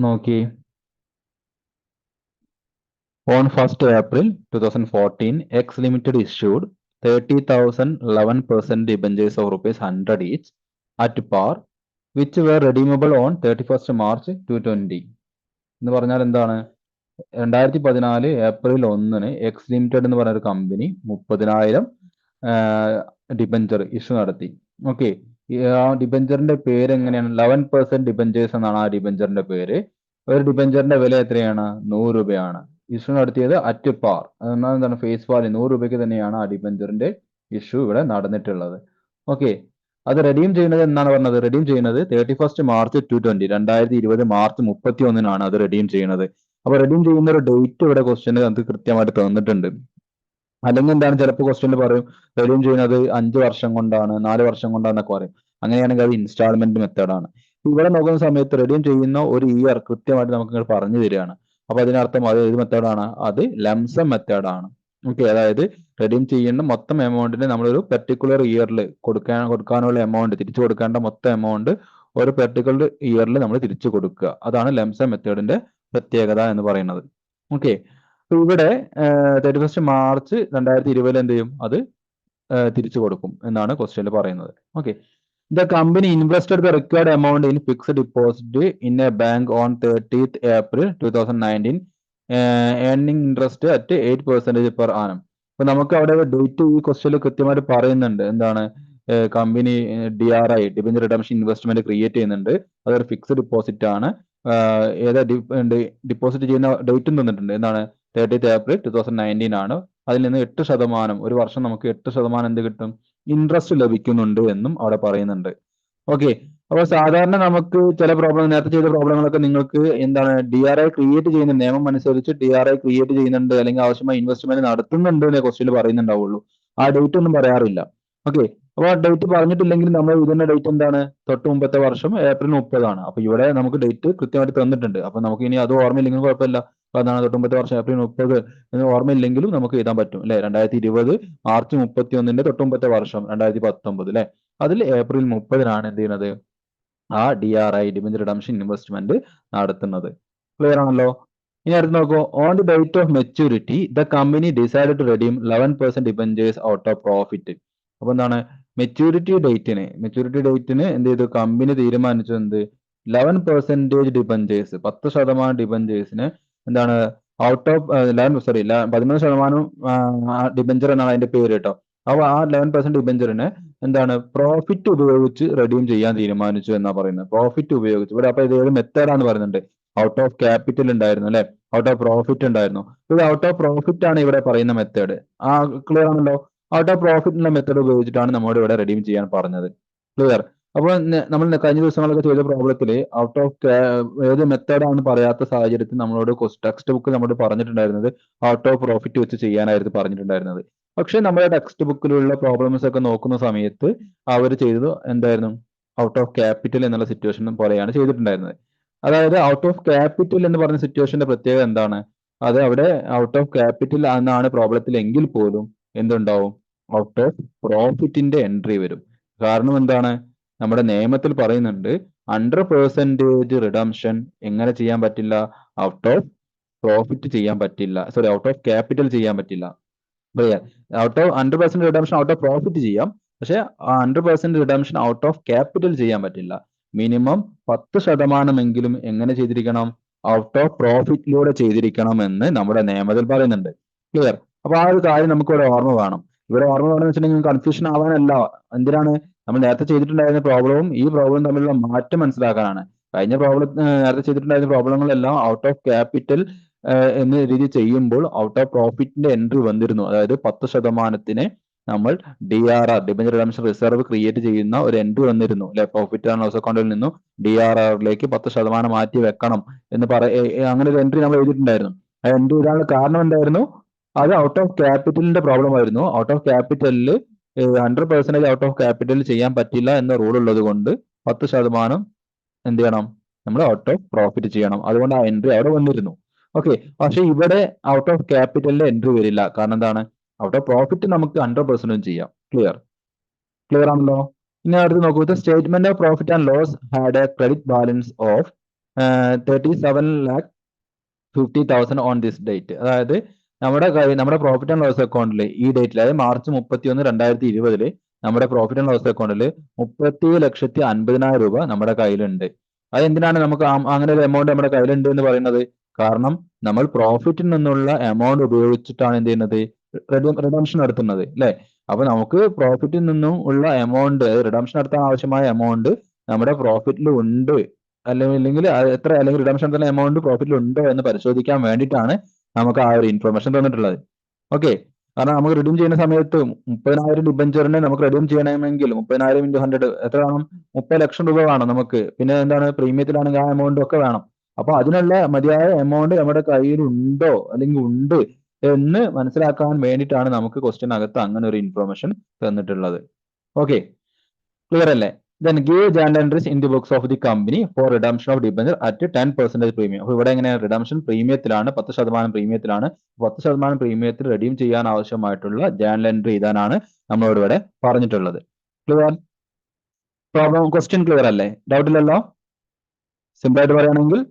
നോക്കി on 1st April 2014, X Limited issued 30,011% debentures of rupees 100 each at par, which were redeemable on 31st March 2020. എന്ന് പറഞ്ഞാൽ എന്താണ്? 2014 April 1 X limited എന്ന് പറയുന്ന ഒരു കമ്പനി 30,000 ഡിബഞ്ചർ ഇഷ്യൂ നടത്തി. ഓക്കെ, ആ ഡിബഞ്ചറിന്റെ പേര് എങ്ങനെയാണ്? 11% ഡിബഞ്ചേഴ്സ് എന്നാണ് ആ ഡിബഞ്ചറിന്റെ പേര്. ഒരു ഡിബഞ്ചറിന്റെ വില എത്രയാണ്? 100 രൂപയാണ്. ഇഷ്യൂ നടത്തിയത് അറ്റ് പാർ, എന്താണ് ഫേസ് വാല്യൂ 100 രൂപയ്ക്ക് തന്നെയാണ് ആ ഡിബഞ്ചറിന്റെ ഇഷ്യൂ ഇവിടെ നടന്നിട്ടുള്ളത്. ഓക്കെ, അത് റെഡീം ചെയ്യുന്നത് എന്നാണ് പറഞ്ഞത്? റെഡീം ചെയ്യുന്നത് 31st March 2020 മാർച്ച് 31 അത് റെഡീം ചെയ്യുന്നത്. അപ്പൊ റെഡീം ചെയ്യുന്ന ഒരു ഡേറ്റ് ഇവിടെ ക്വസ്റ്റ്യന് അത് കൃത്യമായിട്ട് തന്നിട്ടുണ്ട്. അല്ലെങ്കിൽ എന്താണ് ചിലപ്പോൾ ക്വസ്റ്റ്യനിൽ പറയും റെഡീം ചെയ്യുന്നത് 5 വർഷം കൊണ്ടാണ്, 4 വർഷം കൊണ്ടാണെന്നൊക്കെ പറയും. അങ്ങനെയാണെങ്കിൽ അത് ഇൻസ്റ്റാൾമെന്റ് മെത്തേഡാണ്. ഇവിടെ നോക്കുന്ന സമയത്ത് റെഡീം ചെയ്യുന്ന ഒരു ഇയർ കൃത്യമായിട്ട് നമുക്ക് ഇങ്ങനെ പറഞ്ഞു തരികയാണ്. അപ്പൊ അതിനർത്ഥം അത് ഏത് മെത്തേഡാണ്? അത് ലംസം മെത്തേഡാണ്. ഓക്കെ, അതായത് റെഡീം ചെയ്യുന്ന മൊത്തം എമൗണ്ടിന് നമ്മളൊരു പെർട്ടിക്കുലർ ഇയറിൽ കൊടുക്കാനുള്ള എമൗണ്ട്, തിരിച്ചു കൊടുക്കേണ്ട മൊത്തം എമൗണ്ട് ഒരു പെർട്ടിക്കുലർ ഇയറിൽ നമ്മൾ തിരിച്ചു കൊടുക്കുക. അതാണ് ലംസം മെത്തേഡിന്റെ പ്രത്യേകത എന്ന് പറയുന്നത്. ഓക്കെ, അപ്പൊ ഇവിടെ 31st മാർച്ച് 2020 എന്ത് ചെയ്യും? അത് തിരിച്ചു കൊടുക്കും എന്നാണ് ക്വസ്റ്റ്യനിൽ പറയുന്നത്. Okay, the company invested the required amount in fixed deposit in a bank on 30th April 2019, earning interest at 8% per annum. അപ്പൊ നമുക്ക് അവിടെ ഡേറ്റ് ഈ ക്വസ്റ്റ്യനിൽ കൃത്യമായിട്ട് പറയുന്നുണ്ട്. എന്താണ്? Company DRI, debenture redemption investment create ചെയ്യുന്നുണ്ട്. അതൊരു ഫിക്സ്ഡ് ഡിപ്പോസിറ്റ് ആണ്. ഏതാ ഡിപ്പോസിറ്റ് ചെയ്യുന്ന ഡേറ്റും തന്നിട്ടുണ്ട്. എന്താണ്? 30th April 2019 ആണ്. അതിൽ നിന്ന് 8%, ഒരു വർഷം നമുക്ക് 8% എന്ത് കിട്ടും? ഇൻട്രസ്റ്റ് ലഭിക്കുന്നുണ്ട് എന്നും അവിടെ പറയുന്നുണ്ട്. ഓക്കെ, അപ്പൊ സാധാരണ നമുക്ക് ചില പ്രോബ്ലം, നേരത്തെ ചെയ്ത പ്രോബ്ലങ്ങളൊക്കെ നിങ്ങൾക്ക് എന്താണ് DRI ക്രിയേറ്റ് ചെയ്യുന്നുണ്ട്, നിയമം അനുസരിച്ച് DRI ക്രിയേറ്റ് ചെയ്യുന്നുണ്ട് അല്ലെങ്കിൽ ആവശ്യമായ ഇൻവെസ്റ്റ്മെന്റ് നടത്തുന്നുണ്ട് എന്നേ ക്വസ്റ്റ്യനിൽ പറയുന്നുണ്ടാവുള്ളൂ. ആ ഡേറ്റ് ഒന്നും പറയാറില്ല. ഓക്കെ, അപ്പൊ ആ ഡേറ്റ് പറഞ്ഞിട്ടില്ലെങ്കിൽ നമ്മൾ എഴുതുന്ന ഡേറ്റ് എന്താണ്? തൊട്ട് മുമ്പത്തെ വർഷം April 30 അപ്പൊ ഇവിടെ നമുക്ക് ഡേറ്റ് കൃത്യമായിട്ട് തന്നിട്ടുണ്ട്. അപ്പൊ നമുക്ക് ഇനി അത് ഓർമ്മയില്ലെങ്കിലും കുഴപ്പമില്ല. അപ്പൊ അതാണ് തൊട്ട് മുമ്പത്തെ വർഷം April 30 എന്ന് ഓർമ്മയില്ലെങ്കിലും നമുക്ക് എഴുതാൻ പറ്റും അല്ലെ? 2020 മാർച്ച് 31 തൊട്ട് മുമ്പത്തെ വർഷം 2019 അല്ലെ? അതിൽ April 30 എന്ത് ചെയ്യുന്നത്? ആ DRI, ഡിബഞ്ചർ റിഡംഷൻ ഇൻവെസ്റ്റ്മെന്റ് നടത്തുന്നത്. ക്ലിയർ ആണല്ലോ? ഇനി അടുത്ത് നോക്കൂ. On the date of maturity the company decide to redeem 11% debentures out of profit. അപ്പൊ എന്താണ്? മെച്യൂരിറ്റി ഡേറ്റിന് എന്ത് ചെയ്തു? കമ്പനി തീരുമാനിച്ചു എന്ത്? 11% ഡിബഞ്ചേഴ്സ്, 10% ഡിബഞ്ചേഴ്സിന് എന്താണ് ഔട്ട് ഓഫ് 11% ഡിബഞ്ചർ എന്നാണ് അതിന്റെ പേര് കേട്ടോ. അപ്പൊ ആ 11% ഡിബഞ്ചറിന് എന്താണ്? പ്രോഫിറ്റ് ഉപയോഗിച്ച് റെഡീം ചെയ്യാൻ തീരുമാനിച്ചു എന്നാ പറയുന്നത്. പ്രോഫിറ്റ് ഉപയോഗിച്ച്. ഇവിടെ അപ്പൊ ഇത് ഏത് മെത്തേഡാന്ന് പറയുന്നുണ്ട്? ഔട്ട് ഓഫ് ക്യാപിറ്റൽ ഉണ്ടായിരുന്നു അല്ലെ? ഔട്ട് ഓഫ് പ്രോഫിറ്റ് ഉണ്ടായിരുന്നു. ഇത് ഔട്ട് ഓഫ് പ്രോഫിറ്റ് ആണ് ഇവിടെ പറയുന്ന മെത്തേഡ്. ആ ക്ലിയർ ആണല്ലോ? ഔട്ട് ഓഫ് പ്രോഫിറ്റ് മെത്തേഡ് ഉപയോഗിച്ചിട്ടാണ് നമ്മോട് ഇവിടെ റെഡീം ചെയ്യാൻ പറഞ്ഞത്. ക്ലിയർ? അപ്പോൾ നമ്മൾ കഴിഞ്ഞ ദിവസങ്ങളൊക്കെ ചെയ്ത പ്രോബ്ലത്തിൽ ഔട്ട് ഓഫ് ഏത് മെത്തേഡാണെന്ന് പറയാത്ത സാഹചര്യത്തിൽ നമ്മളോട് ടെക്സ്റ്റ് ബുക്ക് നമ്മോട് പറഞ്ഞിട്ടുണ്ടായിരുന്നത് ഔട്ട് ഓഫ് പ്രോഫിറ്റ് വെച്ച് ചെയ്യാനായിരുന്നു പറഞ്ഞിട്ടുണ്ടായിരുന്നത്. പക്ഷെ നമ്മുടെ ടെക്സ്റ്റ് ബുക്കിലുള്ള പ്രോബ്ലംസ് ഒക്കെ നോക്കുന്ന സമയത്ത് അവർ ചെയ്തത് എന്തായിരുന്നു? ഔട്ട് ഓഫ് ക്യാപിറ്റൽ എന്നുള്ള സിറ്റുവേഷൻ പോലെയാണ് ചെയ്തിട്ടുണ്ടായിരുന്നത്. അതായത് ഔട്ട് ഓഫ് ക്യാപിറ്റൽ എന്ന് പറഞ്ഞ സിറ്റുവേഷന്റെ പ്രത്യേകത എന്താണ്? അത് അവിടെ ഔട്ട് ഓഫ് ക്യാപിറ്റൽ എന്നാണ് പ്രോബ്ലത്തിൽ എങ്കിൽ പോലും എന്തുണ്ടാവും? ഔട്ട് ഓഫ് പ്രോഫിറ്റിന്റെ എൻട്രി വരും. കാരണം എന്താണ്? നമ്മുടെ നിയമത്തിൽ പറയുന്നുണ്ട് 100% റിഡംഷൻ എങ്ങനെ ചെയ്യാൻ പറ്റില്ല? ഔട്ട് ഓഫ് പ്രോഫിറ്റ് ചെയ്യാൻ പറ്റില്ല. സോറി, ഔട്ട് ഓഫ് ക്യാപിറ്റൽ ചെയ്യാൻ പറ്റില്ല. Out of 100% redemption out of profit ചെയ്യാം. പക്ഷെ 100% റിഡംഷൻ ഔട്ട് ഓഫ് ക്യാപിറ്റൽ ചെയ്യാൻ പറ്റില്ല. മിനിമം 10% എങ്ങനെ ചെയ്തിരിക്കണം? ഔട്ട് ഓഫ് പ്രോഫിറ്റിലൂടെ ചെയ്തിരിക്കണം എന്ന് നമ്മുടെ നിയമത്തിൽ പറയുന്നുണ്ട്. ക്ലിയർ? അപ്പൊ ആ ഒരു കാര്യം നമുക്ക് ഇവിടെ ഓർമ്മ വേണം. ഇവിടെ ഓർമ്മ വേണമെന്ന് വെച്ചിട്ടുണ്ടെങ്കിൽ കൺഫ്യൂഷൻ ആവാനല്ല. എന്തിനാണ്? നമ്മൾ നേരത്തെ ചെയ്തിട്ടുണ്ടായിരുന്ന പ്രോബ്ലവും ഈ പ്രോബ്ലം തമ്മിലുള്ള മാറ്റം മനസ്സിലാക്കാനാണ്. കഴിഞ്ഞ പ്രോബ്ലം, നേരത്തെ ചെയ്തിട്ടുണ്ടായിരുന്ന പ്രോബ്ലങ്ങളെല്ലാം ഔട്ട് ഓഫ് ക്യാപിറ്റൽ എന്ന രീതി ചെയ്യുമ്പോൾ ഔട്ട് ഓഫ് പ്രോഫിറ്റിന്റെ എൻട്രി വന്നിരുന്നു. അതായത് 10% നമ്മൾ DRR, debenture redemption reserve create ചെയ്യുന്ന ഒരു എൻട്രി വന്നിരുന്നു അല്ലെ? പ്രോഫിറ്റ് ആൻഡ് ലോസ് അക്കൗണ്ടിൽ നിന്നും DRRലേക്ക് 10% മാറ്റി വെക്കണം എന്ന് അങ്ങനെ ഒരു എൻട്രി നമ്മൾ എഴുതിയിട്ടുണ്ടായിരുന്നു. ആ എൻട്രി ഇടാനുള്ള കാരണം എന്തായിരുന്നു? അത് ഔട്ട് ഓഫ് ക്യാപിറ്റലിന്റെ പ്രോബ്ലം ആയിരുന്നു. ഔട്ട് ഓഫ് ക്യാപിറ്റലിൽ 100% ഔട്ട് ഓഫ് ക്യാപിറ്റൽ ചെയ്യാൻ പറ്റില്ല എന്ന റൂൾ ഉള്ളത് കൊണ്ട് 10% എന്ത് ചെയ്യണം? നമ്മൾ ഔട്ട് ഓഫ് പ്രോഫിറ്റ് ചെയ്യണം. അതുകൊണ്ട് ആ എൻട്രി അവിടെ വന്നിരുന്നു. ഓക്കെ, പക്ഷെ ഇവിടെ ഔട്ട് ഓഫ് ക്യാപിറ്റലിന്റെ എൻട്രി വരില്ല. കാരണം എന്താണ്? ഔട്ട് ഓഫ് പ്രോഫിറ്റ് നമുക്ക് 100% ചെയ്യാം. ക്ലിയർ? ക്ലിയർ ആണല്ലോ? ഇനി അടുത്ത് നോക്കൂ. The statement of profit and loss had a credit balance of 37,50,000 on this date. അതായത് നമ്മുടെ പ്രോഫിറ്റ് ആൻഡ് ലോസ് അക്കൗണ്ടിൽ ഈ ഡേറ്റിൽ, അതായത് മാർച്ച് 31, 2020 നമ്മുടെ പ്രോഫിറ്റ് ആൻഡ് ലോസ് അക്കൗണ്ടിൽ 30,50,000 രൂപ നമ്മുടെ കയ്യിലുണ്ട്. അത് എന്തിനാണ് നമുക്ക് അങ്ങനെ ഒരു എമൗണ്ട് നമ്മുടെ കയ്യിലുണ്ട് എന്ന് പറയുന്നത്? കാരണം നമ്മൾ പ്രോഫിറ്റിൽ നിന്നുള്ള എമൗണ്ട് ഉപയോഗിച്ചിട്ടാണ് എന്ത് ചെയ്യുന്നത്, റിഡംഷൻ നടത്തുന്നത്, അല്ലെ? അപ്പൊ നമുക്ക് പ്രോഫിറ്റിൽ നിന്നും ഉള്ള എമൗണ്ട്, റിഡംഷൻ നടത്താൻ ആവശ്യമായ എമൗണ്ട് നമ്മുടെ പ്രോഫിറ്റിൽ ഉണ്ട് അല്ലെങ്കിൽ എത്ര, അല്ലെങ്കിൽ റിഡംഷൻ നടത്തുന്ന എമൗണ്ട് പ്രോഫിറ്റിൽ ഉണ്ടോ എന്ന് പരിശോധിക്കാൻ വേണ്ടിയിട്ടാണ് നമുക്ക് ആ ഒരു ഇൻഫർമേഷൻ തന്നിട്ടുള്ളത്. ഓക്കെ, കാരണം നമുക്ക് റിഡീം ചെയ്യുന്ന സമയത്ത് 30,000 ഡിബഞ്ചറിനെ നമുക്ക് റിഡീം ചെയ്യണമെങ്കിൽ 30,000 × 100 എത്ര വേണം? 30 ലക്ഷം രൂപ വേണം നമുക്ക്. പിന്നെ എന്താണ്, പ്രീമിയത്തിലാണെങ്കിൽ ആ എമൗണ്ട് ഒക്കെ വേണം. അപ്പൊ അതിനുള്ള മതിയായ എമൗണ്ട് നമ്മുടെ കയ്യിൽ ഉണ്ടോ അല്ലെങ്കിൽ ഉണ്ട് എന്ന് മനസ്സിലാക്കാൻ വേണ്ടിയിട്ടാണ് നമുക്ക് ക്വസ്റ്റ്യനകത്ത് അങ്ങനെ ഒരു ഇൻഫർമേഷൻ തന്നിട്ടുള്ളത്. ഓക്കെ, ക്ലിയർ അല്ലേ? Then give journal entries in the books of the company for redemption of debenture at 10% premium. അപ്പൊ ഇവിടെ എങ്ങനെയാണ്, റിഡംഷൻ പ്രീമിയത്തിലാണ്, 10% പ്രീമിയത്തിലാണ്. 10% പ്രീമിയത്തിൽ റെഡീം ചെയ്യാൻ ആവശ്യമായിട്ടുള്ള ജേണൽ എൻട്രി എഴുതാനാണ് നമ്മളോട് ഇവിടെ പറഞ്ഞിട്ടുള്ളത്. ക്ലിയർ? പ്രോബ്ലം, ക്വസ്റ്റ്യൻ ക്ലിയർ അല്ലേ? ഡൗട്ട് ഇല്ലല്ലോ? സിമ്പിൾ ആയിട്ട് പറയുകയാണെങ്കിൽ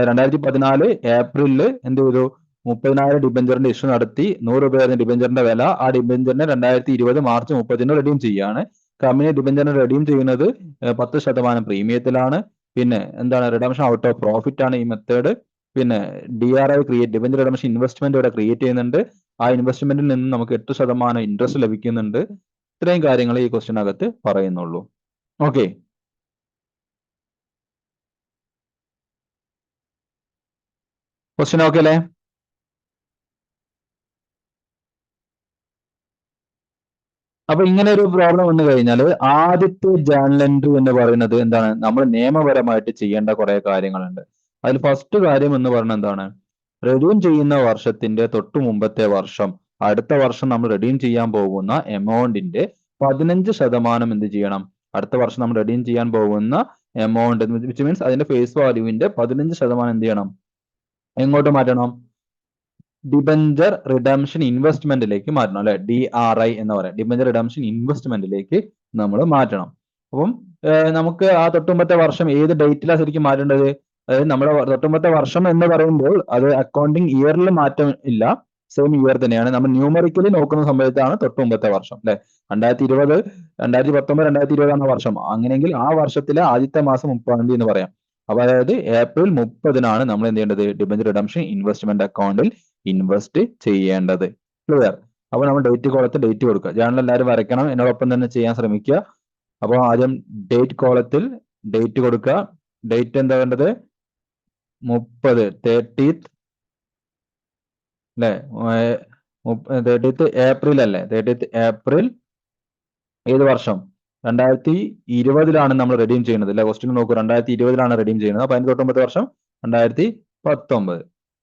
2014 ഏപ്രിലില് എന്ത് ചെയ്തു, 30,000 ഡിബഞ്ചറിന്റെ ഇഷ്യൂ നടത്തി. 100 രൂപയായിരുന്നു ഡിബഞ്ചറിന്റെ വില. ആ ഡിബഞ്ചറിനെ 2020 മാർച്ച് 30 റെഡീം ചെയ്യാണ്. കമ്പനി ഡിബഞ്ചറിനെ റെഡീം ചെയ്യുന്നത് 10% പ്രീമിയത്തിലാണ്. പിന്നെ എന്താണ്, റിഡംഷൻ ഔട്ട് ഓഫ് പ്രോഫിറ്റ് ആണ് ഈ മെത്തേഡ്. പിന്നെ DRI create, debenture redemption investment ഇവിടെ ക്രിയേറ്റ് ചെയ്യുന്നുണ്ട്. ആ ഇൻവെസ്റ്റ്മെന്റിൽ നിന്ന് നമുക്ക് 8% ഇൻട്രസ്റ്റ് ലഭിക്കുന്നുണ്ട്. ഇത്രയും കാര്യങ്ങൾ ഈ ക്വസ്റ്റ്യനകത്ത് പറയുന്നുള്ളൂ. ഓക്കെ, ക്വസ്റ്റ്യൻ ഓക്കെ അല്ലേ? അപ്പൊ ഇങ്ങനെ ഒരു പ്രോബ്ലം വന്നു കഴിഞ്ഞാൽ ആദ്യത്തെ ജേണൽ എൻട്രി എന്ന് പറയുന്നത് എന്താണ്, നമ്മൾ നിയമപരമായിട്ട് ചെയ്യേണ്ട കുറെ കാര്യങ്ങളുണ്ട്. അതിൽ ഫസ്റ്റ് കാര്യം എന്ന് പറയുന്നത് എന്താണ്, റെഡീം ചെയ്യുന്ന വർഷത്തിന്റെ തൊട്ടു മുമ്പത്തെ വർഷം, അടുത്ത വർഷം നമ്മൾ റെഡീം ചെയ്യാൻ പോകുന്ന എമൗണ്ടിന്റെ 15% എന്ത് ചെയ്യണം, അടുത്ത വർഷം നമ്മൾ റെഡീം ചെയ്യാൻ പോകുന്ന എമൗണ്ട് വിച്ച് മീൻസ് അതിന്റെ ഫേസ് വാല്യൂവിന്റെ 15% എന്ത് ചെയ്യണം, എങ്ങോട്ട് മാറ്റണം, ഡിബഞ്ചർ റിഡംഷൻ ഇൻവെസ്റ്റ്മെന്റിലേക്ക് മാറ്റണം, അല്ലെ? DRI എന്ന് പറയാം, ഡിബഞ്ചർ റിഡംഷൻ ഇൻവെസ്റ്റ്മെന്റിലേക്ക് നമ്മൾ മാറ്റണം. അപ്പം നമുക്ക് ആ തൊട്ടുമ്പത്തെ വർഷം ഏത് ഡേറ്റിലാണ് ശരിക്കും മാറ്റേണ്ടത്? അതായത് നമ്മുടെ തൊട്ടുമ്പത്തെ വർഷം എന്ന് പറയുമ്പോൾ അത് അക്കൗണ്ടിങ് ഇയറിൽ മാറ്റം ഇല്ല, സെയിം ഇയർ തന്നെയാണ്. നമ്മൾ ന്യൂമറിക്കലി നോക്കുന്ന സമയത്താണ് തൊട്ടുമ്പത്തെ വർഷം, അല്ലെ? 2020, 2019, 2020 വർഷം. അങ്ങനെയെങ്കിൽ ആ വർഷത്തിലെ ആദ്യത്തെ മാസം 30-ാം തീയതി എന്ന് പറയാം. അപ്പൊ അതായത് ഏപ്രിൽ 30-നാണ് നമ്മൾ എന്ത് ചെയ്യേണ്ടത്, ഡിബഞ്ചർ റിഡംഷൻ ഇൻവെസ്റ്റ്മെന്റ് അക്കൗണ്ടിൽ ഇൻവെസ്റ്റ് ചെയ്യേണ്ടത്. ക്ലിയർ? അപ്പൊ നമ്മൾ ഡേറ്റ് കോളത്തിൽ ഡേറ്റ് കൊടുക്കുക. ജേണൽ എല്ലാവരും വരയ്ക്കണം, എന്നോടൊപ്പം തന്നെ ചെയ്യാൻ ശ്രമിക്കുക. അപ്പോൾ ആദ്യം ഡേറ്റ് കോളത്തിൽ ഡേറ്റ് കൊടുക്കുക. ഡേറ്റ് എന്താ വേണ്ടത്, 30 അല്ലെ? 30 ഏപ്രിൽ അല്ലേ? 30 ഏപ്രിൽ ഏത് വർഷം? 2020-ലാണ് നമ്മൾ റെഡീം ചെയ്യുന്നത്, അല്ലെ? ക്വസ്റ്റ്യൻ നോക്കൂ, 2020-ലാണ് റെഡീം ചെയ്യുന്നത്. അപ്പൊ അതിന് തൊട്ടുമ്പത്തെ വർഷം 2019.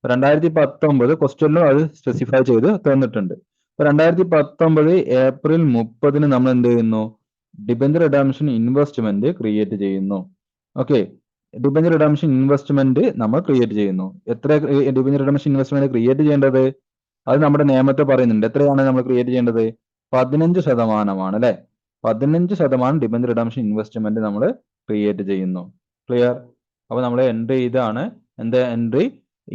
2019 ക്വസ്റ്റ്യനിലും അത് സ്പെസിഫൈ ചെയ്ത് തന്നിട്ടുണ്ട്. അപ്പൊ 2019 ഏപ്രിൽ 30-ന് നമ്മൾ എന്ത് ചെയ്യുന്നു, ഡിബഞ്ചർ റിഡംഷൻ ഇൻവെസ്റ്റ്മെന്റ് ക്രിയേറ്റ് ചെയ്യുന്നു. ഓക്കെ, ഡിബഞ്ചർ റിഡംഷൻ ഇൻവെസ്റ്റ്മെന്റ് നമ്മൾ ക്രിയേറ്റ് ചെയ്യുന്നു. എത്ര ഡിബഞ്ചർ റിഡംഷൻ ഇൻവെസ്റ്റ്മെന്റ് ക്രിയേറ്റ് ചെയ്യേണ്ടത്? അത് നമ്മുടെ നിയമത്തെ പറയുന്നുണ്ട്. എത്രയാണ് നമ്മൾ ക്രിയേറ്റ് ചെയ്യേണ്ടത്? 15% അല്ലെ? 15% ഡിബഞ്ചർ റിഡംഷൻ ഇൻവെസ്റ്റ്മെന്റ് നമ്മൾ ക്രിയേറ്റ് ചെയ്യുന്നു. ക്ലിയർ? അപ്പൊ നമ്മൾ എൻട്രി ഇതാണ്, എന്താ എൻട്രി,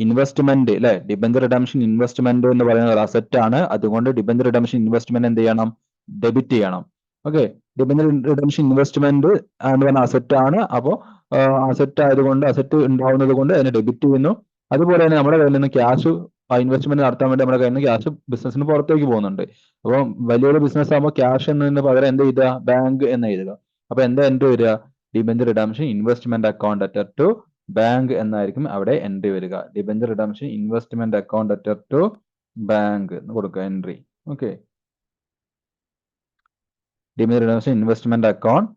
ഇൻവെസ്റ്റ്മെന്റ്, അല്ലെ? ഡിബഞ്ചർ റിഡംഷൻ ഇൻവെസ്റ്റ്മെന്റ് എന്ന് പറയുന്നത് ഒരു അസറ്റ് ആണ്. അതുകൊണ്ട് ഡിബഞ്ചർ റിഡംഷൻ ഇൻവെസ്റ്റ്മെന്റ് എന്ത് ചെയ്യണം, ഡെബിറ്റ് ചെയ്യണം. ഓക്കെ, ഡിബഞ്ചർ റിഡംഷൻ ഇൻവെസ്റ്റ്മെന്റ് എന്ന് പറഞ്ഞ അസറ്റ് ആണ്. അപ്പോൾ അസറ്റ് ആയതുകൊണ്ട്, അസറ്റ് ഉണ്ടാവുന്നത് കൊണ്ട് അതിനെ ഡെബിറ്റ് ചെയ്യുന്നു. അതുപോലെ തന്നെ നമ്മുടെ കയ്യിൽ നിന്ന് ക്യാഷ്, ആ ഇൻവെസ്റ്റ്മെന്റ് നടത്താൻ വേണ്ടി നമ്മുടെ കയ്യിൽ നിന്ന് ക്യാഷ് ബിസിനസിന് പുറത്തേക്ക് പോകുന്നുണ്ട്. അപ്പോൾ വലിയൊരു ബിസിനസ് ആകുമ്പോൾ ക്യാഷ് എന്നതിന് പകരം എന്ത് എഴുതുക, ബാങ്ക് എന്ന് എഴുതുക. അപ്പൊ എന്താ എൻട്രി വരിക, ഡിബഞ്ചർ റിഡംഷൻ ഇൻവെസ്റ്റ്മെന്റ് അക്കൗണ്ട് അറ്റർ ടു ബാങ്ക് എന്നായിരിക്കും അവിടെ എൻട്രി വരിക. ഡിബഞ്ചർ റിഡംഷൻ ഇൻവെസ്റ്റ്മെന്റ് അക്കൗണ്ട് അറ്റർ ടു ബാങ്ക് എന്ന് കൊടുക്കുക entry. Okay, debenture redemption investment account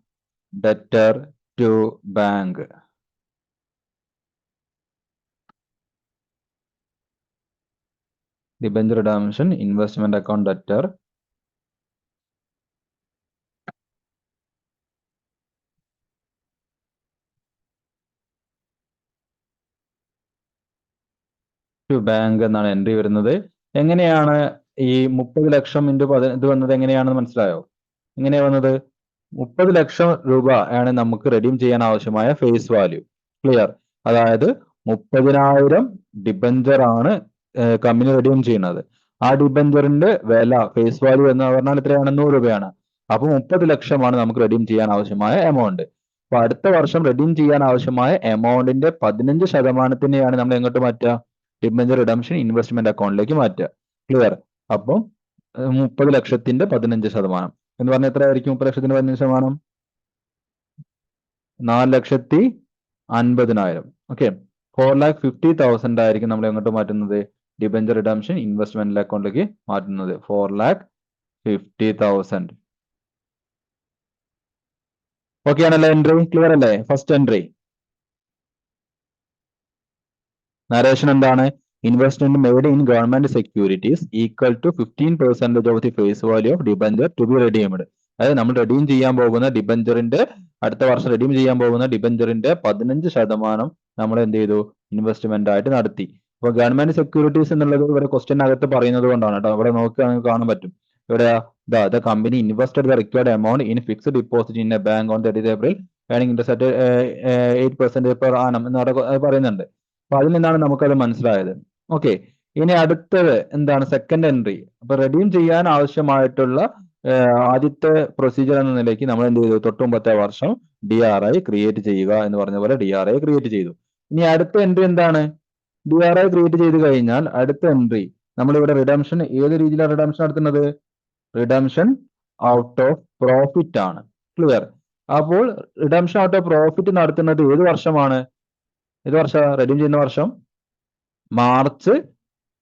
debtor to bank. Debenture redemption investment account debtor to bank എന്നാണ് എൻട്രി വരുന്നത്. എങ്ങനെയാണ് ഈ 30 ലക്ഷം ഇൻറ്റു ഇത് വന്നത്, എങ്ങനെയാണെന്ന് മനസ്സിലായോ? എങ്ങനെയാ വന്നത്? 30 ലക്ഷം രൂപ ആണ് നമുക്ക് റെഡീം ചെയ്യാൻ ആവശ്യമായ ഫേസ് വാല്യൂ. ക്ലിയർ? അതായത് 30,000 ഡിബഞ്ചർ ആണ് കമ്പനി റെഡീം ചെയ്യുന്നത്. ആ ഡിബഞ്ചറിന്റെ വില ഫേസ് വാല്യൂ എന്ന് പറഞ്ഞാൽ എത്രയാണ്? 100 രൂപയാണ്. അപ്പൊ 30 ലക്ഷമാണ് നമുക്ക് റെഡീം ചെയ്യാൻ ആവശ്യമായ എമൗണ്ട്. അപ്പൊ അടുത്ത വർഷം റെഡീം ചെയ്യാൻ ആവശ്യമായ എമൗണ്ടിന്റെ 15%നെയാണ് നമ്മൾ എങ്ങോട്ട് മാറ്റുക? ഡിബഞ്ചർ റിഡംഷൻ ഇൻവെസ്റ്റ്മെന്റ് അക്കൗണ്ടിലേക്ക് മാറ്റുക. ക്ലിയർ? അപ്പം 30 ലക്ഷത്തിന്റെ 15% എന്ന് പറഞ്ഞാൽ എത്രയായിരിക്കും? 30 ലക്ഷത്തിന്റെ 15%? 4,50,000. ഓക്കെ, 4,50,000 ആയിരിക്കും നമ്മൾ എങ്ങോട്ട് മാറ്റുന്നത്? ഡിബഞ്ചർ റിഡംഷൻ ഇൻവെസ്റ്റ്മെന്റ് അക്കൗണ്ടിലേക്ക് മാറ്റുന്നത്. 4,50,000. ഓക്കെ ആണല്ലേ? എൻട്രി ക്ലിയർ അല്ലേ? ഫസ്റ്റ് എൻട്രി നരേഷൻ എന്താണ്? Investment made in government securities equal to 15% of the face value of debenture to be redeemed. അതായത് നമ്മൾ റെഡീം ചെയ്യാൻ പോകുന്ന ഡിബഞ്ചറിന്റെ, അടുത്ത വർഷം റെഡീം ചെയ്യാൻ പോകുന്ന ഡിബഞ്ചറിന്റെ 15% നമ്മൾ എന്ത് ചെയ്തു? ഇൻവെസ്റ്റ്മെന്റ് ആയിട്ട് നടത്തി. അപ്പൊ ഗവൺമെന്റ് സെക്യൂരിറ്റീസ് എന്നുള്ളത് ഇവിടെ ക്വസ്റ്റ്യനകത്ത് പറയുന്നത് കൊണ്ടാണ് കേട്ടോ. ഇവിടെ നോക്കുകയാണെങ്കിൽ കാണാൻ പറ്റും. ഇവിടെ the company invested the required amount in fixed deposit in a bank on 30th April earning interest at 8% per annum എന്നവിടെ പറയുന്നുണ്ട്. അപ്പൊ അതിൽ നിന്നാണ് നമുക്കത് മനസ്സിലായത്. ഓക്കെ, ഇനി അടുത്തത് എന്താണ്? Second entry. അപ്പൊ റെഡീം ചെയ്യാൻ ആവശ്യമായിട്ടുള്ള ആദ്യത്തെ പ്രൊസീജിയർ എന്ന നിലയ്ക്ക് നമ്മൾ എന്ത് ചെയ്തു? തൊട്ട് മുമ്പത്തെ വർഷം DRI ക്രിയേറ്റ് ചെയ്യുക എന്ന് പറഞ്ഞ പോലെ DRI ക്രിയേറ്റ് ചെയ്തു. ഇനി അടുത്ത എൻട്രി എന്താണ്? DRI ക്രിയേറ്റ് ചെയ്ത് കഴിഞ്ഞാൽ അടുത്ത എൻട്രി നമ്മളിവിടെ റിഡംഷൻ ഏത് രീതിയിലാണ് റിഡംഷൻ നടത്തുന്നത്? റിഡംഷൻ ഔട്ട് ഓഫ് പ്രോഫിറ്റ് ആണ്. ക്ലിയർ? അപ്പോൾ റിഡംഷൻ ഔട്ട് ഓഫ് പ്രോഫിറ്റ് നടത്തുന്നത് ഏത് വർഷമാണ്? ഏത് വർഷം റെഡീം ചെയ്യുന്ന വർഷം? മാർച്ച്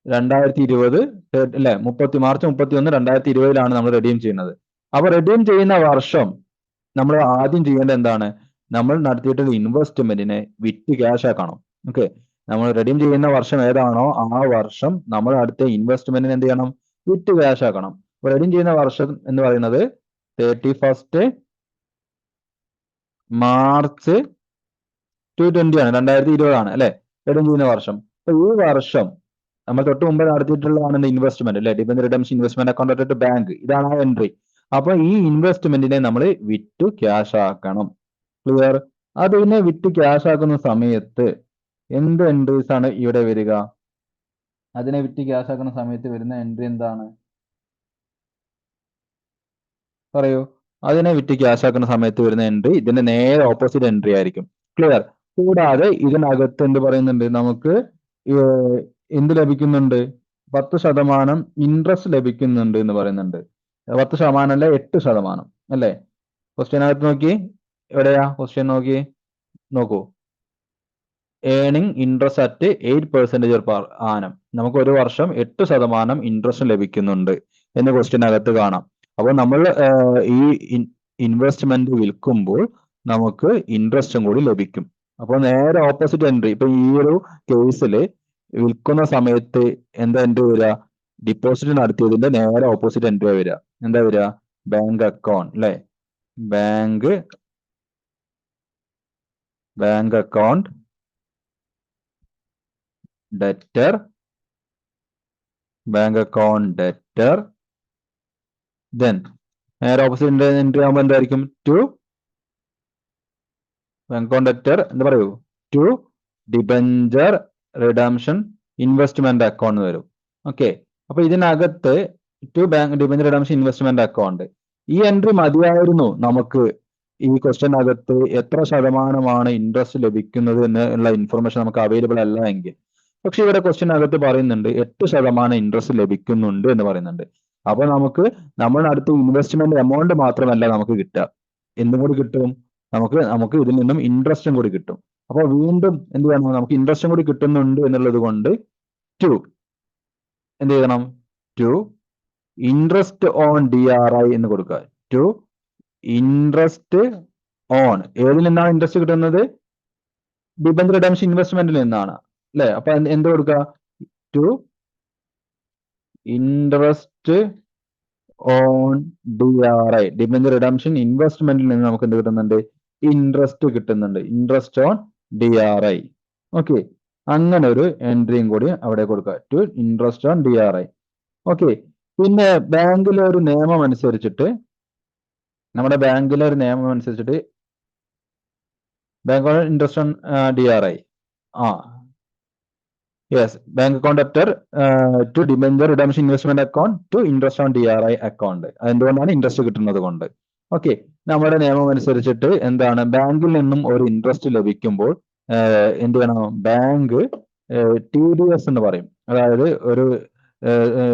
2020 അല്ലെ? മാർച്ച് 31, 2020 നമ്മൾ റെഡീം ചെയ്യുന്നത്. അപ്പൊ റെഡീം ചെയ്യുന്ന വർഷം നമ്മൾ ആദ്യം ചെയ്യേണ്ടത് എന്താണ്? നമ്മൾ നടത്തിയിട്ടുള്ള ഇൻവെസ്റ്റ്മെന്റിനെ വിറ്റ് ക്യാഷ് ആക്കണം. ഓക്കെ, നമ്മൾ റെഡീം ചെയ്യുന്ന വർഷം ഏതാണോ ആ വർഷം നമ്മൾ അടുത്ത ഇൻവെസ്റ്റ്മെന്റിന് എന്ത് ചെയ്യണം? വിറ്റ് ക്യാഷ് ആക്കണം. അപ്പൊ റെഡീം ചെയ്യുന്ന വർഷം എന്ന് പറയുന്നത് 31 മാർച്ച് 2020 ആണ്, 2020 ആണ് അല്ലെ? റെഡീം ചെയ്യുന്ന വർഷം. അപ്പൊ ഈ വർഷം നമ്മൾ തൊട്ട് മുമ്പ് നടത്തിയിട്ടുള്ളതാണ് ഇൻവെസ്റ്റ്മെന്റ് അല്ലെ? Debenture redemption investment account at bank. ഇതാണ് ആ എൻട്രി. അപ്പൊ ഈ ഇൻവെസ്റ്റ്മെന്റിനെ നമ്മൾ വിറ്റ് ക്യാഷ് ആക്കണം. ക്ലിയർ? അതിനെ വിറ്റ് ക്യാഷ് ആക്കുന്ന സമയത്ത് എന്ത് എൻട്രീസ് ആണ് ഇവിടെ വരിക? അതിനെ വിറ്റ് ക്യാഷ് ആക്കുന്ന സമയത്ത് വരുന്ന എൻട്രി എന്താണ്? പറയൂ. അതിനെ വിറ്റ് ക്യാഷ് ആക്കുന്ന സമയത്ത് വരുന്ന എൻട്രി ഇതിന്റെ നേരെ ഓപ്പോസിറ്റ് എൻട്രി ആയിരിക്കും. ക്ലിയർ? കൂടാതെ ഇതിനകത്ത് എന്ത് പറയുന്നുണ്ട്? നമുക്ക് എന്ത് ലഭിക്കുന്നുണ്ട്? 10% ഇൻട്രസ്റ്റ് ലഭിക്കുന്നുണ്ട് എന്ന് പറയുന്നുണ്ട്. 10% അല്ല, 8% അല്ലേ? ക്വസ്റ്റ്യനകത്ത് നോക്കി, എവിടെയാ ക്വസ്റ്റ്യൻ? നോക്കൂ. Earning interest at 8% per annum. നമുക്ക് ഒരു വർഷം 8% ഇൻട്രസ്റ്റ് ലഭിക്കുന്നുണ്ട് എന്ന് ക്വസ്റ്റ്യനകത്ത് കാണാം. അപ്പോൾ നമ്മൾ ഈ ഇൻവെസ്റ്റ്മെന്റ് വിൽക്കുമ്പോൾ നമുക്ക് ഇൻട്രസ്റ്റും കൂടി ലഭിക്കും. അപ്പോൾ നേരെ ഓപ്പോസിറ്റ് എൻട്രി. ഇപ്പൊ ഈ ഒരു കേസിൽ വിൽക്കുന്ന സമയത്ത് എന്താ എൻട്രി വരിക? ഡിപ്പോസിറ്റ് നടത്തിയതിന്റെ നേരെ ഓപ്പോസിറ്റ് എൻട്രി വരിക. എന്താ വരിക? ബാങ്ക് അക്കൗണ്ട് അല്ലെ? Bank account debtor, bank account debtor. Then നേരെ ഓപ്പോസിറ്റ് എൻട്രി ആകുമ്പോൾ എന്തായിരിക്കും? ടു ബാങ്ക് അക്കൗണ്ട് ഡെറ്റർ എന്താ പറയൂ? To debenture redemption investment account വരും. ഓക്കെ, അപ്പൊ ഇതിനകത്ത് to bank debenture redemption investment account. ഈ എൻട്രി മതിയായിരുന്നു നമുക്ക് ഈ ക്വസ്റ്റ്യനകത്ത് എത്ര ശതമാനമാണ് ഇൻട്രസ്റ്റ് ലഭിക്കുന്നത് എന്നുള്ള ഇൻഫർമേഷൻ നമുക്ക് അവൈലബിൾ അല്ല എങ്കിൽ. പക്ഷെ ഇവിടെ ക്വസ്റ്റ്യനകത്ത് പറയുന്നുണ്ട് 8% ഇൻട്രസ്റ്റ് ലഭിക്കുന്നുണ്ട് എന്ന് പറയുന്നുണ്ട്. അപ്പൊ നമുക്ക് നമ്മുടെ അടുത്ത് ഇൻവെസ്റ്റ്മെന്റ് എമൗണ്ട് മാത്രമല്ല നമുക്ക് കിട്ടുക, എന്തും കൂടി കിട്ടും? നമുക്ക് ഇതിൽ നിന്നും ഇൻട്രസ്റ്റും കൂടി കിട്ടും. അപ്പൊ വീണ്ടും എന്ത് ചെയ്യണം? നമുക്ക് ഇൻട്രസ്റ്റും കൂടി കിട്ടുന്നുണ്ട് എന്നുള്ളത് കൊണ്ട് ടു എന്ത് ചെയ്യണം? ടു ഇൻട്രസ്റ്റ് ഓൺ DRI എന്ന് കൊടുക്കുക. ടു ഇൻട്രസ്റ്റ് ഓൺ, ഏതിൽ നിന്നാണ് ഇൻട്രസ്റ്റ് കിട്ടുന്നത്? ഡിബഞ്ചർ റിഡംഷൻ ഇൻവെസ്റ്റ്മെന്റിൽ നിന്നാണ് അല്ലെ? അപ്പൊ എന്ത് കൊടുക്കുക? To interest on DRI, debenture redemption ഇൻവെസ്റ്റ്മെന്റിൽ നിന്ന് നമുക്ക് എന്ത് കിട്ടുന്നുണ്ട്? ഇൻട്രസ്റ്റ് കിട്ടുന്നുണ്ട്. Interest on DRI. ഓക്കെ, അങ്ങനെ ഒരു എൻട്രിയും കൂടി അവിടെ കൊടുക്കുക. To interest on DRI. Okay, പിന്നെ ബാങ്കിലെ ഒരു നിയമം അനുസരിച്ചിട്ട് ബാങ്ക് ഇൻട്രസ്റ്റ് ഓൺ DRI ആ yes, bank account debtor to debenture redemption investment account to interest on DRI account. അതെന്തുകൊണ്ടാണ്? ഇൻട്രസ്റ്റ് കിട്ടുന്നത് കൊണ്ട്. ഓക്കെ, നമ്മുടെ നിയമം അനുസരിച്ചിട്ട് എന്താണ്, ബാങ്കിൽ നിന്നും ഒരു ഇൻട്രസ്റ്റ് ലഭിക്കുമ്പോൾ എന്ത് ചെയ്യണം? ബാങ്ക് TDS എന്ന് പറയും. അതായത് ഒരു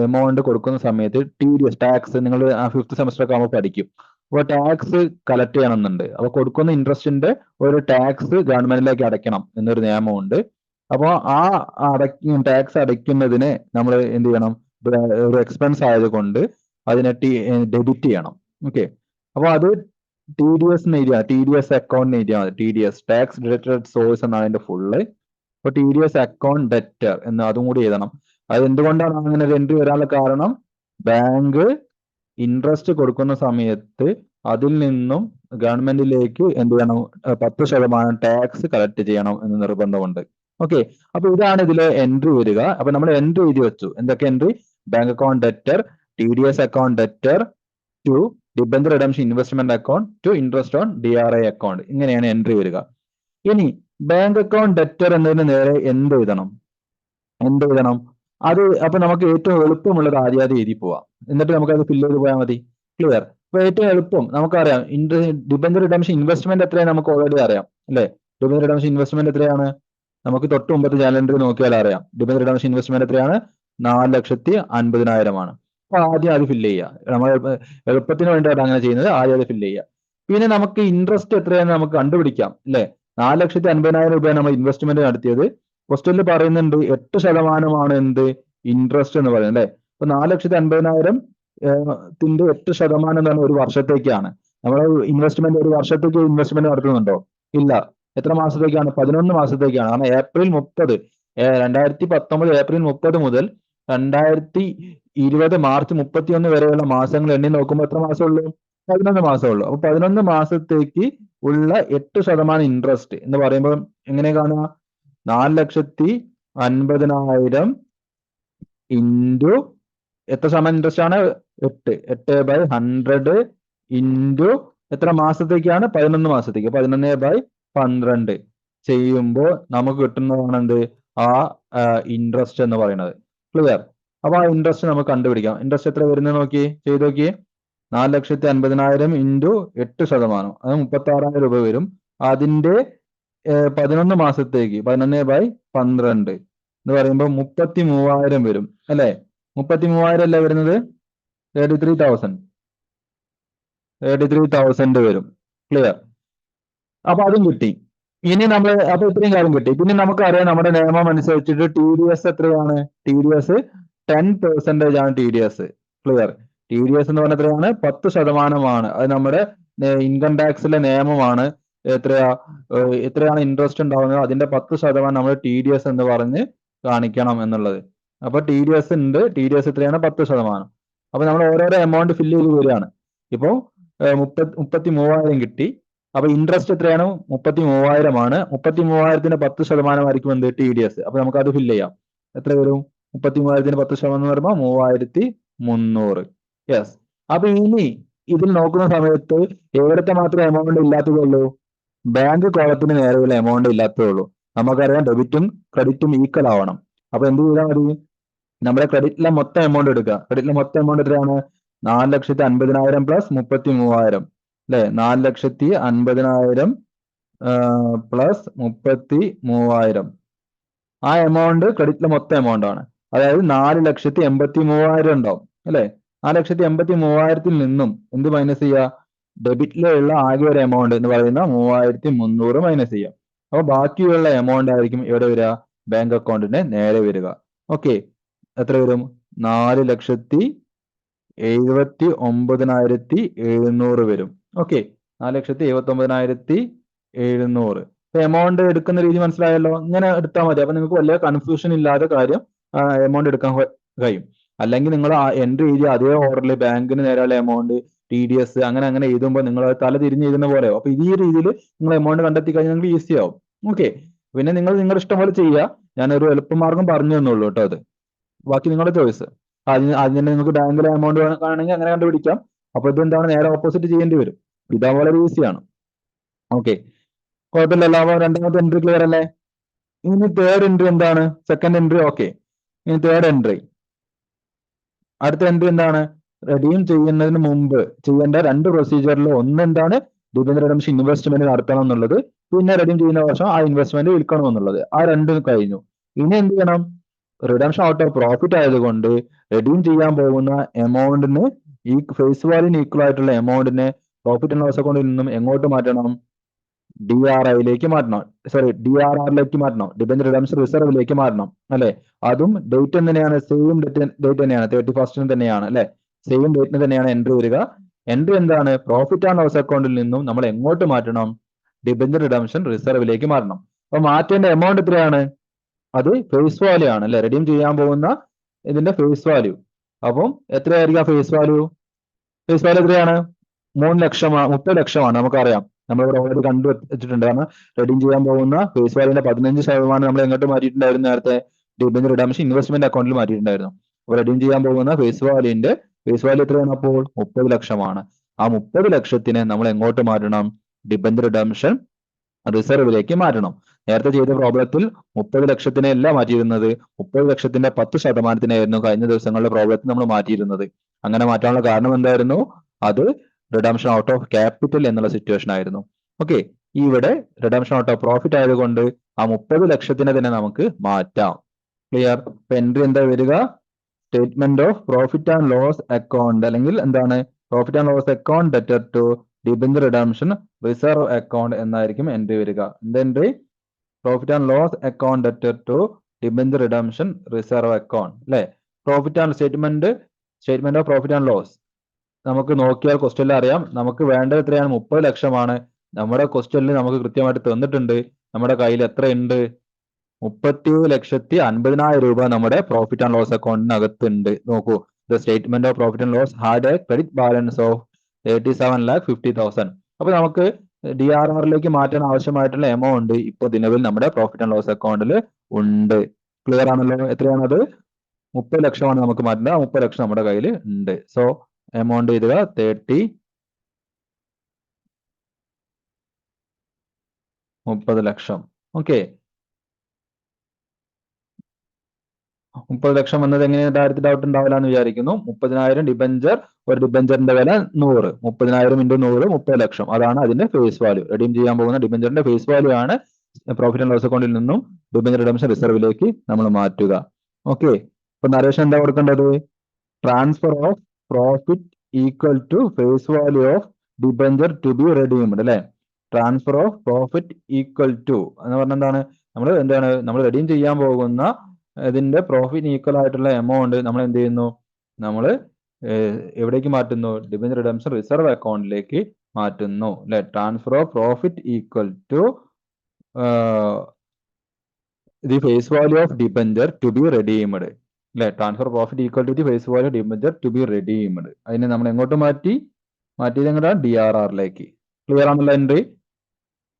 എമൗണ്ട് കൊടുക്കുന്ന സമയത്ത് TDS ടാക്സ്, നിങ്ങൾ ആ 5th സെമസ്റ്റർ ഒക്കെ ആകുമ്പോൾ പഠിക്കും. അപ്പോൾ ടാക്സ് കളക്ട് ചെയ്യണമെന്നുണ്ട്. അപ്പൊ കൊടുക്കുന്ന ഇൻട്രസ്റ്റിന്റെ ഒരു ടാക്സ് ഗവൺമെന്റിലേക്ക് അടയ്ക്കണം എന്നൊരു നിയമമുണ്ട്. അപ്പോൾ ആ ടാക്സ് അടയ്ക്കുന്നതിന് നമ്മൾ എന്ത് ചെയ്യണം? ഒരു എക്സ്പെൻസ് ആയതുകൊണ്ട് അതിനെ ഡെബിറ്റ് ചെയ്യണം. ഓക്കെ, അപ്പോൾ അത് TDS എഴുതിയാൽ, TDS അക്കൗണ്ട് എഴുതിയാൽ മതി. TDS ടാക്സ് ഡിഡക്റ്റഡ് സോഴ്സ് എന്നാണ് അതിന്റെ ഫുള്ള്. അപ്പൊ TDS അക്കൗണ്ട് ഡെറ്റർ എന്ന് അതും കൂടി എഴുതണം. അത് എന്തുകൊണ്ടാണ് അങ്ങനെ ഒരു എൻട്രി വരാനുള്ള കാരണം? ബാങ്ക് ഇൻട്രസ്റ്റ് കൊടുക്കുന്ന സമയത്ത് അതിൽ നിന്നും ഗവൺമെന്റിലേക്ക് എന്ത് ചെയ്യണം? 10% ടാക്സ് കളക്ട് ചെയ്യണം എന്ന് നിർബന്ധമുണ്ട്. ഓക്കെ, അപ്പൊ ഇതാണ് ഇതിലെ എൻട്രി വരിക. അപ്പൊ നമ്മൾ എൻട്രി എഴുതി വെച്ചു. എന്തൊക്കെ entry? Bank account debtor, TDS account debtor to debenture redemption investment account to interest on DRI account. ഇങ്ങനെയാണ് എൻട്രി വരിക. ഇനി ബാങ്ക് അക്കൗണ്ട് ഡെറ്റർ എന്നതിന് നേരെ എന്ത് എഴുതണം? അത് അപ്പൊ നമുക്ക് ഏറ്റവും എളുപ്പമുള്ളത് ആദ്യം എഴുതി പോവാം. എന്നിട്ട് നമുക്ക് അത് ഫില്ല് ചെയ്ത് പോയാൽ മതി. ക്ലിയർ? അപ്പൊ ഏറ്റവും എളുപ്പം നമുക്കറിയാം, ഡിബെഞ്ചർ റിഡംഷൻ ഇൻവെസ്റ്റ്മെന്റ് എത്രയാണ് നമുക്ക് ഓൾറെഡി അറിയാം അല്ലെ? ഡിബെഞ്ചർ റിഡംഷൻ ഇൻവെസ്റ്റ്മെന്റ് എത്രയാണ്? നമുക്ക് തൊട്ട് മുമ്പത്തെ ചാലണ്ടറിൽ നോക്കിയാൽ അറിയാം. ഡിബെഞ്ചർ റിഡംഷൻ ഇൻവെസ്റ്റ്മെന്റ് എത്രയാണ്? 4,50,000 ആണ്. അപ്പൊ ആദ്യം അത് ഫില്ല് ചെയ്യുക. നമ്മൾ എളുപ്പത്തിന് വേണ്ടിയാണ് അങ്ങനെ ചെയ്യുന്നത്. ആദ്യം അത് ഫില്ല് ചെയ്യുക. പിന്നെ നമുക്ക് ഇൻട്രസ്റ്റ് എത്രയാണെന്ന് നമുക്ക് കണ്ടുപിടിക്കാം അല്ലെ? 4,50,000 രൂപയാണ് നമ്മൾ ഇൻവെസ്റ്റ്മെന്റ് നടത്തിയത്. ക്വസ്റ്റ്യനിൽ പറയുന്നുണ്ട് 8% എന്ത്? ഇൻട്രസ്റ്റ് എന്ന് പറയുന്നത് അല്ലെ? അപ്പൊ 4,50,000 ത്തിന്റെ 8% എന്ന് പറഞ്ഞാൽ ഒരു വർഷത്തേക്കാണ്. നമ്മൾ ഇൻവെസ്റ്റ്മെന്റ് ഒരു വർഷത്തേക്ക് ഇൻവെസ്റ്റ്മെന്റ് നടത്തുന്നുണ്ടോ? ഇല്ല. എത്ര മാസത്തേക്കാണ്? 11 മാസത്തേക്കാണ്. കാരണം ഏപ്രിൽ 30, 2019 ഏപ്രിൽ 30 മുതൽ 2020 മാർച്ച് 31 വരെയുള്ള മാസങ്ങൾ എണ്ണി നോക്കുമ്പോൾ എത്ര മാസമുള്ളൂ? 11 മാസമുള്ളൂ. അപ്പൊ 11 മാസത്തേക്ക് ഉള്ള 8% ഇൻട്രസ്റ്റ് എന്ന് പറയുമ്പോൾ എങ്ങനെ കാണുക? 4,50,000 ഇൻറ്റു എത്ര ശതമാനം ഇൻട്രസ്റ്റ് ആണ്? 8/100 ഇൻറ്റു എത്ര മാസത്തേക്കാണ്? 11 മാസത്തേക്ക്. 11/12 ചെയ്യുമ്പോൾ നമുക്ക് കിട്ടുന്നതാണ് എന്ത്? ആ ഇൻട്രസ്റ്റ് എന്ന് പറയുന്നത്. ക്ലിയർ? അപ്പൊ ആ ഇൻട്രസ്റ്റ് നമുക്ക് കണ്ടുപിടിക്കാം. ഇൻട്രസ്റ്റ് എത്ര വരുന്നത് നോക്കി, ചെയ്ത് നോക്കി. 4,50,000 ഇൻറ്റു 8%, അത് 36,000 രൂപ വരും. അതിന്റെ 11 മാസത്തേക്ക് 11/12 എന്ന് പറയുമ്പോൾ 33,000 വരും അല്ലെ? 33,000 അല്ലേ വരുന്നത്? 33,000 വരും. ക്ലിയർ? അപ്പൊ അതും കിട്ടി. ഇനി നമ്മൾ അപ്പൊ ഇത്രയും കാര്യം കിട്ടി. പിന്നെ നമുക്കറിയാം നമ്മുടെ നിയമം അനുസരിച്ചിട്ട് TDS എത്രയാണ്? TDS 10% ആണ് TDS. ക്ലിയർ? TDS എന്ന് പറഞ്ഞാൽ എത്രയാണ്? 10%. അത് നമ്മുടെ ഇൻകം ടാക്സിലെ നിയമമാണ്. എത്രയാണ് ഇൻട്രസ്റ്റ് ഉണ്ടാവുന്നത് അതിന്റെ 10% നമ്മൾ TDS എന്ന് പറഞ്ഞ് കാണിക്കണം എന്നുള്ളത്. അപ്പൊ TDS ഉണ്ട്. TDS എത്രയാണ്? 10%. അപ്പൊ നമ്മൾ ഓരോരോ എമൗണ്ട് ഫില്ല് ചെയ്ത് വരികയാണ്. ഇപ്പോ 33,000 കിട്ടി. അപ്പൊ ഇൻട്രസ്റ്റ് എത്രയാണ്? 33,000 ആണ്. 33,000ത്തിന്റെ 10% ആയിരിക്കും എന്ത്? TDS. അപ്പൊ നമുക്ക് അത് ഫില്ല് ചെയ്യാം. എത്ര വരും? 33,000ത്തിന്റെ 10% എന്ന് പറയുമ്പോൾ 3,300. യെസ്. അപ്പൊ ഇനി ഇതിൽ നോക്കുന്ന സമയത്ത് എവിടത്തെ മാത്രമേ എമൗണ്ട് ഇല്ലാത്തതുള്ളൂ? ബാങ്ക് കോളത്തിന് നേരെയുള്ള എമൗണ്ട് ഇല്ലാത്തതുള്ളൂ. നമുക്കറിയാം ഡെബിറ്റും ക്രെഡിറ്റും ഈക്വൽ ആവണം. അപ്പൊ എന്ത് ചെയ്താൽ മതി? നമ്മുടെ ക്രെഡിറ്റിലെ മൊത്തം എമൗണ്ട് എടുക്കുക. ക്രെഡിറ്റിലെ മൊത്തം എമൗണ്ട് എത്രയാണ്? 4,50,000 പ്ലസ് 33,000 അല്ലെ? 4,50,000 പ്ലസ് 33,000. ആ എമൗണ്ട് ക്രെഡിറ്റിലെ മൊത്തം എമൗണ്ട് ആണ്. അതായത് 4,83,000 ഉണ്ടാവും അല്ലെ? 4,83,000 നിന്നും എന്ത് മൈനസ് ചെയ്യുക? ഡെബിറ്റിലുള്ള ആകെ ഒരു എമൗണ്ട് എന്ന് പറയുന്ന 3,300 മൈനസ് ചെയ്യാം. അപ്പൊ ബാക്കിയുള്ള എമൗണ്ട് ആയിരിക്കും എവിടെ വരിക? ബാങ്ക് അക്കൗണ്ടിന് നേരെ വരിക. ഓക്കെ, എത്ര വരും? 4,79,700 വരും. ഓക്കെ, 4,79,700. എമൗണ്ട് എടുക്കുന്ന രീതി മനസ്സിലായല്ലോ? ഇങ്ങനെ എടുത്താൽ മതി. അപ്പൊ നിങ്ങൾക്ക് വലിയ കൺഫ്യൂഷൻ ഇല്ലാതെ കാര്യം എമൗണ്ട് എടുക്കാൻ കഴിയും. അല്ലെങ്കിൽ നിങ്ങൾ എൻട്രി എഴുതിയ അതേ ഓർഡറിൽ ബാങ്കിന് നേരെയുള്ള എമൗണ്ട്, TDS അങ്ങനെ അങ്ങനെ എഴുതുമ്പോൾ നിങ്ങൾ തല തിരിഞ്ഞ് എഴുതുന്ന പോലെ. അപ്പൊ ഈ രീതിയിൽ നിങ്ങൾ എമൗണ്ട് കണ്ടെത്തി കഴിഞ്ഞാൽ നിങ്ങൾക്ക് ഈസി ആവും. ഓക്കെ, പിന്നെ നിങ്ങൾ നിങ്ങളുടെ ഇഷ്ടം പോലെ ചെയ്യുക. ഞാനൊരു എളുപ്പമാർഗം പറഞ്ഞു തന്നുള്ളൂ കേട്ടോ. അത് ബാക്കി നിങ്ങളുടെ ചോയ്സ്. അതിന് നിങ്ങൾക്ക് ബാങ്കിലെ എമൗണ്ട് വേണമെങ്കിൽ അങ്ങനെ കണ്ടുപിടിക്കാം. അപ്പൊ ഇതെന്താണ്? നേരെ ഓപ്പോസിറ്റ് ചെയ്യേണ്ടി വരും. ഇതാ വളരെ ഈസിയാണ്. ഓക്കെ, കുഴപ്പമില്ലല്ലോ. അപ്പൊ രണ്ടാമത്തെ എൻട്രി ക്ലിയർ അല്ലേ? ഇനി തേർഡ് എൻട്രി എന്താണ്? Second entry okay. ഇനി തേർഡ് എൻട്രി, അടുത്ത എൻട്രി എന്താണ്? റെഡീം ചെയ്യുന്നതിന് മുമ്പ് ചെയ്യേണ്ട രണ്ട് പ്രൊസീജിയറിൽ ഒന്ന് എന്താണ്? ഡിബഞ്ചർ റിഡംഷൻ ഇൻവെസ്റ്റ്മെന്റ് നടത്തണം എന്നുള്ളത്, പിന്നെ റെഡീം ചെയ്യുന്ന വർഷം ആ ഇൻവെസ്റ്റ്മെന്റ് വിൽക്കണം എന്നുള്ളത്. ആ രണ്ടും കഴിഞ്ഞു. ഇനി എന്ത് ചെയ്യണം? റിഡംഷൻ ഔട്ട് ഓഫ് പ്രോഫിറ്റ് ആയതുകൊണ്ട് റെഡീം ചെയ്യാൻ പോകുന്ന എമൗണ്ടിന് ഈ ഫേസ് വാല്യൂന് ഈക്വൽ ആയിട്ടുള്ള എമൗണ്ടിനെ പ്രോഫിറ്റ് ആൻഡ് ലോസ് അക്കൗണ്ടിൽ നിന്നും എങ്ങോട്ട് മാറ്റണം? DRIയിലേക്ക് മാറ്റണം. സോറി, DRRലേക്ക് മാറ്റണം. ഡിബഞ്ചർ റിഡംഷൻ റിസർവിലേക്ക് മാറ്റണം അല്ലെ? അതും ഡേറ്റ് തന്നെയാണ്, സെയിം ഡേറ്റ് തന്നെയാണ്, 31st തന്നെയാണ് അല്ലെ? സെയിം ഡേറ്റിന് തന്നെയാണ് എൻട്രി വരിക. എൻട്രി എന്താണ്? പ്രോഫിറ്റ് ആൻഡ് ലോസ് അക്കൗണ്ടിൽ നിന്നും നമ്മൾ എങ്ങോട്ട് മാറ്റണം? ഡിബഞ്ചർ റിഡംഷൻ റിസർവിലേക്ക് മാറ്റണം. അപ്പൊ മാറ്റേണ്ട എമൗണ്ട് എത്രയാണ്? അത് ഫേസ് വാല്യൂ ആണ് അല്ലെ? റെഡീം ചെയ്യാൻ പോകുന്ന ഇതിന്റെ ഫേസ് വാല്യൂ. അപ്പം എത്രയായിരിക്കും ഫേസ് വാല്യൂ? ഫേസ് വാല്യൂ എത്രയാണ്? 3 ലക്ഷമാണ്, 30 ലക്ഷമാണ്. നമുക്കറിയാം, നമ്മളിവിടെ ഓൾറെഡി കണ്ടു വെച്ചിട്ടുണ്ട്. കാരണം റെഡീം ചെയ്യാൻ പോകുന്ന ഫേസ് വാല്യൂന്റെ 15% നമ്മൾ എങ്ങോട്ട് മാറ്റിയിട്ടുണ്ടായിരുന്നു നേരത്തെ? ഡിബഞ്ചർ റിഡംഷൻ ഇൻവെസ്റ്റ്മെന്റ് അക്കൗണ്ടിൽ മാറ്റിയിട്ടുണ്ടായിരുന്നു. അപ്പൊ റെഡീം ചെയ്യാൻ പോകുന്ന ഫേസ് വാല്യൂ എത്രയാണ് അപ്പോൾ? 30 ലക്ഷമാണ്. ആ 30 ലക്ഷത്തിനെ നമ്മൾ എങ്ങോട്ട് മാറ്റണം? ഡിബഞ്ചർ റിഡംഷൻ റിസർവിലേക്ക് മാറ്റണം. നേരത്തെ ചെയ്ത പ്രോബ്ലത്തിൽ 30 ലക്ഷത്തിനെ അല്ല മാറ്റിയിരുന്നത്, 30 ലക്ഷത്തിന്റെ 10%-നായിരുന്നു കഴിഞ്ഞ ദിവസങ്ങളിലെ പ്രോബ്ലത്തിൽ നമ്മൾ മാറ്റിയിരുന്നത്. അങ്ങനെ മാറ്റാനുള്ള കാരണം എന്തായിരുന്നു? അത് റിഡംഷൻ ഔട്ട് ഓഫ് ക്യാപിറ്റൽ എന്നുള്ള സിറ്റുവേഷൻ ആയിരുന്നു. ഓക്കെ, ഇവിടെ റിഡംഷൻ ഔട്ട് ഓഫ് പ്രോഫിറ്റ് ആയതുകൊണ്ട് ആ 30 ലക്ഷത്തിനെ തന്നെ നമുക്ക് മാറ്റാം. ക്ലിയർ? ഇപ്പൊ എൻട്രി എന്താ വരിക? Statement of profit and loss account, അല്ലെങ്കിൽ എന്താണ്? Profit and loss account debtor to debenture redemption reserve account എന്നായിരിക്കും എൻട്രി വരിക. എന്ത് entry? Profit and loss account debtor to debenture redemption reserve account അല്ലെ? Profit and statement of profit and loss നമുക്ക് നോക്കിയാൽ ക്വസ്റ്റ്യനിൽ അറിയാം. നമുക്ക് വേണ്ടത് എത്രയാണ്? 30 ലക്ഷമാണ്. നമ്മുടെ ക്വസ്റ്റ്യനിൽ നമുക്ക് കൃത്യമായിട്ട് തന്നിട്ടുണ്ട്. നമ്മുടെ കയ്യിൽ എത്ര ഉണ്ട്? 37,50,000 രൂപ നമ്മുടെ പ്രോഫിറ്റ് ആൻഡ് ലോസ് അക്കൗണ്ടിനകത്തുണ്ട്. നോക്കൂ, the statement of profit and loss had a credit balance of 37,50,000. അപ്പൊ നമുക്ക് DRRലേക്ക് മാറ്റാൻ ആവശ്യമായിട്ടുള്ള എമൗണ്ട് ഇപ്പൊ നിലവിൽ നമ്മുടെ പ്രോഫിറ്റ് ആൻഡ് ലോസ് അക്കൗണ്ടിൽ ഉണ്ട്. ക്ലിയർ ആണല്ലോ? എത്രയാണത്? 30 ലക്ഷമാണ് നമുക്ക് മാറ്റേണ്ടത്. ആ 30 ലക്ഷം നമ്മുടെ കയ്യിൽ ഉണ്ട്. സോ എമൗണ്ട് ചെയ്തുക 30 ലക്ഷം. ഓക്കെ, 30 ലക്ഷം എന്നത് എങ്ങനെയാണ്? കാര്യത്തിൽ ഡൗട്ട് ഉണ്ടാവില്ല എന്ന് വിചാരിക്കുന്നു. 30,000 ഡിബഞ്ചർ, ഒരു ഡിബഞ്ചറിന്റെ വില 100, 30,000 × 100, 30 ലക്ഷം. അതാണ് അതിന്റെ ഫേസ് വാല്യൂ. റെഡീം ചെയ്യാൻ പോകുന്ന ഡിബഞ്ചറിന്റെ ഫേസ് വാല്യൂ ആണ് പ്രോഫിറ്റ് ആൻഡ് ലോസ് അക്കൗണ്ടിൽ നിന്നും ഡിബഞ്ചർ റിഡംഷൻ റിസർവിലേക്ക് നമ്മൾ മാറ്റുക. ഓക്കെ, ഇപ്പൊ നരേഷൻ എന്താ കൊടുക്കേണ്ടത്? Transfer of profit equal to face value of debenture to be redeemed അല്ലെ? Transfer of profit equal to എന്ന് പറഞ്ഞാൽ എന്താണ്? നമ്മൾ റെഡീം ചെയ്യാൻ പോകുന്ന ഇതിന്റെ പ്രോഫിറ്റ് ഈക്വൽ ആയിട്ടുള്ള എമൗണ്ട് നമ്മൾ എന്ത് ചെയ്യുന്നു? നമ്മൾ എവിടേക്ക് മാറ്റുന്നു? ഡിബഞ്ചർ റിഡംഷൻ റിസർവ് അക്കൗണ്ടിലേക്ക് മാറ്റുന്നു അല്ലെ? Transfer of profit equal to the face value of debenture to be redeemed അല്ലെ? Transfer profit equal to the face value debenture to be redeemed. അതിനെ നമ്മൾ എങ്ങോട്ട് മാറ്റിയത് എങ്ങോട്ടാണ്? DRRലേക്ക്. ക്ലിയർ ആണല്ലോ എൻട്രി?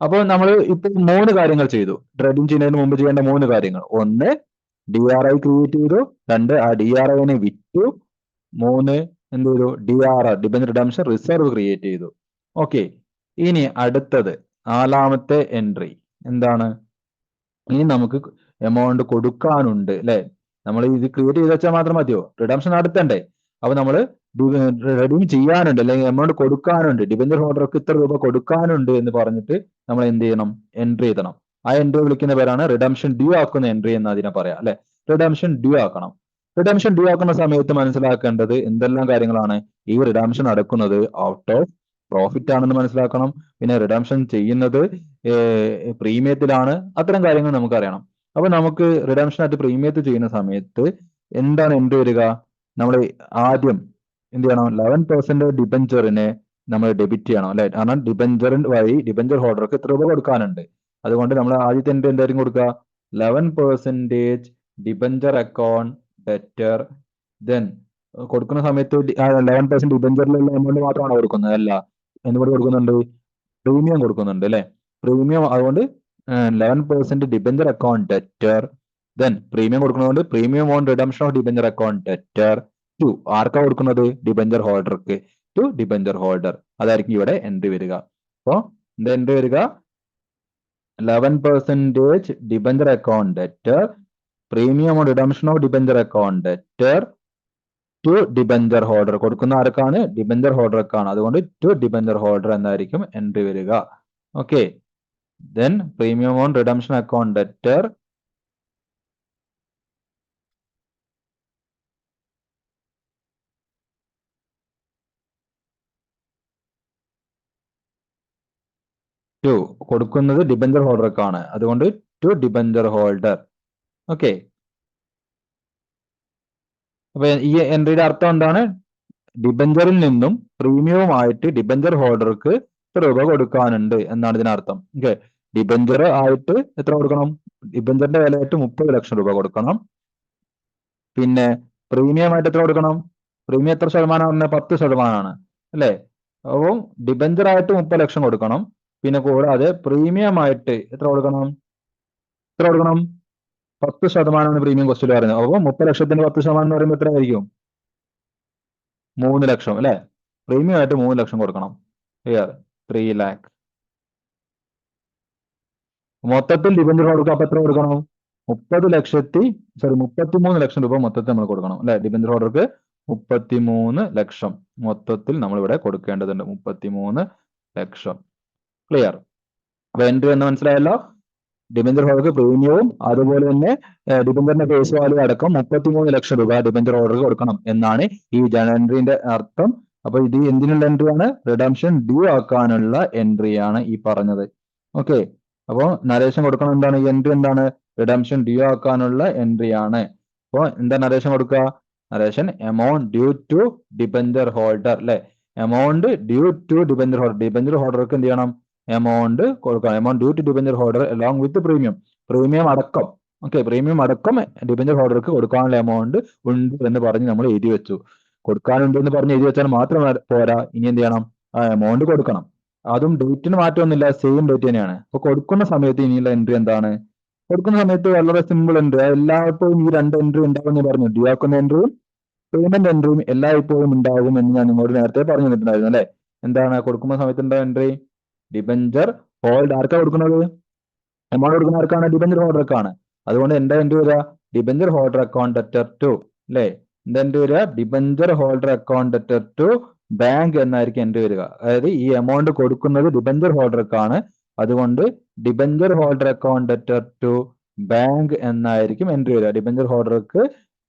അപ്പോൾ നമ്മൾ ഇപ്പൊ 3 കാര്യങ്ങൾ ചെയ്തു. റെഡീം ചെയ്യുന്നതിന് മുമ്പ് ചെയ്യേണ്ട 3 കാര്യങ്ങൾ: ഒന്ന്, DRI ക്രിയേറ്റ് ചെയ്തു; 2, ആ DRIനെ വിറ്റു; 3, എന്ത് ചെയ്തു? DRR debenture redemption reserve create ചെയ്തു. ഓക്കെ, ഇനി അടുത്തത് 4ാമത്തെ എൻട്രി എന്താണ്? ഇനി നമുക്ക് എമൗണ്ട് കൊടുക്കാനുണ്ട് അല്ലെ? നമ്മൾ ഇത് ക്രിയേറ്റ് ചെയ്ത് വെച്ചാൽ മാത്രം മതിയോ? റിഡംഷൻ നടത്തണ്ടേ? അപ്പൊ നമ്മൾ റെഡീം ചെയ്യാനുണ്ട്, അല്ലെങ്കിൽ എമൗണ്ട് കൊടുക്കാനുണ്ട്, ഡിബഞ്ചർ ഹോൾഡർക്ക് ഇത്ര രൂപ കൊടുക്കാനുണ്ട് എന്ന് പറഞ്ഞിട്ട് നമ്മൾ എന്ത് ചെയ്യണം? എൻട്രി ചെയ്യണം. ആ എൻട്രി വിളിക്കുന്ന പേരാണ് റിഡംഷൻ ഡ്യൂ ആക്കുന്ന എൻട്രി എന്ന് അതിനെ പറയാം അല്ലെ? റിഡംഷൻ ഡ്യൂ ആക്കണം. റിഡംഷൻ ഡ്യൂ ആക്കുന്ന സമയത്ത് മനസ്സിലാക്കേണ്ടത് എന്തെല്ലാം കാര്യങ്ങളാണ്? ഈ റിഡംഷൻ നടക്കുന്നത് ഔട്ട് ഓഫ് പ്രോഫിറ്റ് ആണെന്ന് മനസ്സിലാക്കണം. പിന്നെ റിഡംഷൻ ചെയ്യുന്നത് പ്രീമിയത്തിലാണ്. അത്തരം കാര്യങ്ങൾ നമുക്കറിയണം. അപ്പൊ നമുക്ക് റിഡംഷൻ ആയിട്ട് പ്രീമിയത്തിൽ ചെയ്യുന്ന സമയത്ത് എന്താണ് എൻട്രി വരിക? നമ്മൾ ആദ്യം എന്ത് ചെയ്യണം? 11% ഡിബഞ്ചറിനെ നമ്മൾ ഡെബിറ്റ് ചെയ്യണം അല്ലെ? കാരണം ഡിബഞ്ചർ വഴി ഡിബഞ്ചർ ഹോൾഡർക്ക് ഇത്ര രൂപ കൊടുക്കാനുണ്ട്. അതുകൊണ്ട് നമ്മൾ ആദ്യത്തെ എൻട്രി എന്തായിരിക്കും കൊടുക്കുക? 11% ഡിബഞ്ചർ അക്കൗണ്ട് ഡെറ്റർ. ദെൻ കൊടുക്കുന്ന സമയത്ത് 11% ഡിബഞ്ചറിലുള്ള എമൗണ്ട് മാത്രമാണ് കൊടുക്കുന്നത്? അല്ല, എന്തുകൂടി കൊടുക്കുന്നുണ്ട്? പ്രീമിയം കൊടുക്കുന്നുണ്ട് അല്ലെ? പ്രീമിയം. അതുകൊണ്ട് 11% debenture account debtor. Then premium കൊടുക്കുന്നതുകൊണ്ട് premium on redemption of debenture account debtor to ആർക്കാ കൊടുക്കുന്നത്? ഡിബഞ്ചർ ഹോൾഡർക്ക്. To debenture holder. അതായിരിക്കും ഇവിടെ എൻട്രി വരിക. അപ്പോ എന്താ എൻട്രി വരിക? 11% debenture account debtor, premium on redemption of debenture account debtor to debenture holder. കൊടുക്കുന്ന ആർക്കാണ്? ഡിബഞ്ചർ ഹോൾഡർക്കാണ്. അതുകൊണ്ട് ടു ഡിബഞ്ചർ ഹോൾഡർ എന്നായിരിക്കും എൻട്രി വരിക. Okay, then premium on redemption account debtor to, കൊടുക്കുന്നത് ഡിബഞ്ചർ ഹോൾഡർക്കാണ്. അതുകൊണ്ട് ടു ഡിബഞ്ചർ ഹോൾഡർ. ഓക്കെ, അപ്പൊ ഈ എൻട്രിയുടെ അർത്ഥം എന്താണ്? ഡിബഞ്ചറിൽ നിന്നും പ്രീമിയവുമായിട്ട് ഡിബഞ്ചർ ഹോൾഡർക്ക് എത്ര രൂപ കൊടുക്കാനുണ്ട് എന്നാണ് ഇതിനർത്ഥം. ഓക്കെ, ഡിബഞ്ചർ ആയിട്ട് എത്ര കൊടുക്കണം? ഡിബഞ്ചറിന്റെ വിലയായിട്ട് 30 ലക്ഷം രൂപ കൊടുക്കണം. പിന്നെ പ്രീമിയം ആയിട്ട് എത്ര കൊടുക്കണം? പ്രീമിയം എത്ര ശതമാനമാണ്? 10% അല്ലേ? അപ്പം ഡിബഞ്ചർ ആയിട്ട് 30 ലക്ഷം കൊടുക്കണം. പിന്നെ കൂടാതെ പ്രീമിയം ആയിട്ട് എത്ര കൊടുക്കണം? 10% പ്രീമിയം കോസ്റ്റിൽ പറയുന്നത്. അപ്പോൾ 30 ലക്ഷത്തിന്റെ 10% എന്ന് പറയുമ്പോൾ എത്രയായിരിക്കും? 3 ലക്ഷം അല്ലെ? പ്രീമിയം ആയിട്ട് 3 ലക്ഷം കൊടുക്കണം. ക്ലിയർ? 3 ലാക്ക്. മൊത്തത്തിൽ ഡിബഞ്ചർ കൊടുക്കുക. അപ്പൊ എത്ര കൊടുക്കണം? 33 ലക്ഷം രൂപ മൊത്തത്തിൽ നമ്മൾ കൊടുക്കണം അല്ലെ? ഡിബഞ്ചർ ഹോൾഡർക്ക് 33 ലക്ഷം മൊത്തത്തിൽ നമ്മൾ ഇവിടെ കൊടുക്കേണ്ടതുണ്ട്. 33 ലക്ഷം. ക്ലിയർ? അപ്പൊ എൻട്രി എന്ന് മനസ്സിലായല്ലോ. ഡിബഞ്ചർ ഹോൾഡർക്ക് പ്രീമിയവും അതുപോലെ തന്നെ ഡിബഞ്ചറിന്റെ ഫേസ് വാല്യൂ അടക്കം 33 ലക്ഷം രൂപ ഡിബഞ്ചർ ഹോൾഡർക്ക് കൊടുക്കണം എന്നാണ് ഈ ജേണൽ എൻട്രിന്റെ അർത്ഥം. അപ്പൊ ഇത് എന്തിനുള്ള എൻട്രി ആണ്? റിഡംഷൻ ഡ്യൂ ആക്കാനുള്ള എൻട്രി ആണ് ഈ പറഞ്ഞത്. ഓക്കെ, അപ്പോൾ നരേഷൻ കൊടുക്കണം. എന്താണ് ഈ എൻട്രി? എന്താണ്? റിഡംഷൻ ഡ്യൂ ആക്കാനുള്ള എൻട്രി ആണ്. അപ്പോൾ എന്താ നരേഷൻ കൊടുക്കുക? Narration amount due to debenture holder അല്ലെ? Amount due to debenture holder. Debenture ഹോൾഡർക്ക് എന്ത് ചെയ്യണം? എമൗണ്ട് കൊടുക്കണം. Amount due to debenture holder along with premium. Premium അടക്കം. ഓക്കെ, പ്രീമിയം അടക്കം ഡിബഞ്ചർ ഹോൾഡർക്ക് കൊടുക്കാനുള്ള എമൗണ്ട് ഉണ്ട് എന്ന് പറഞ്ഞ് നമ്മൾ എഴുതി വെച്ചു. കൊടുക്കാനുണ്ട് എന്ന് പറഞ്ഞ് എഴുതി വെച്ചാൽ മാത്രം പോരാ, ഇനി എന്ത് ചെയ്യണം? ആ എമൗണ്ട് കൊടുക്കണം. അതും ഡേറ്റിന് മാറ്റമൊന്നുമില്ല, സെയിം ഡേറ്റ് തന്നെയാണ്. അപ്പൊ കൊടുക്കുന്ന സമയത്ത് ഇനിയുള്ള എൻട്രി എന്താണ്? കൊടുക്കുന്ന സമയത്ത് വളരെ സിമ്പിൾ എൻട്രി. എല്ലായ്പ്പോഴും ഈ രണ്ട് എൻട്രി ഉണ്ടാവും എന്ന് പറഞ്ഞു. ഡ്യൂ ആക്കുന്ന എൻട്രിയും പേയ്മെന്റ് എൻട്രിയും എല്ലായ്പ്പോഴും ഉണ്ടാകും എന്ന് ഞാൻ നിങ്ങളോട് നേരത്തെ പറഞ്ഞു തന്നിട്ടുണ്ടായിരുന്നു അല്ലെ? എന്താണ് കൊടുക്കുന്ന സമയത്ത് ഉണ്ടാവും എൻട്രി? ഡിബഞ്ചർ ഹോൾഡ് ആർക്കാ കൊടുക്കുന്നത്? എമൗണ്ട് കൊടുക്കുന്ന ആർക്കാണ്? ഡിബഞ്ചർ ഹോൾഡർക്കാണ്. അതുകൊണ്ട് എന്താ എൻട്രി വരിക? Debenture holder account debtor to അല്ലെ? എന്താ എൻട്രി വരിക? Debenture holder account debtor to bank എന്നായിരിക്കും എൻട്രി വരിക. അതായത് ഈ എമൗണ്ട് കൊടുക്കുന്നത് ഡിബഞ്ചർ ഹോൾഡർക്കാണ്. അതുകൊണ്ട് debenture holder account debtor to bank എന്നായിരിക്കും എൻട്രി വരിക. ഡിബഞ്ചർ ഹോൾഡർക്ക്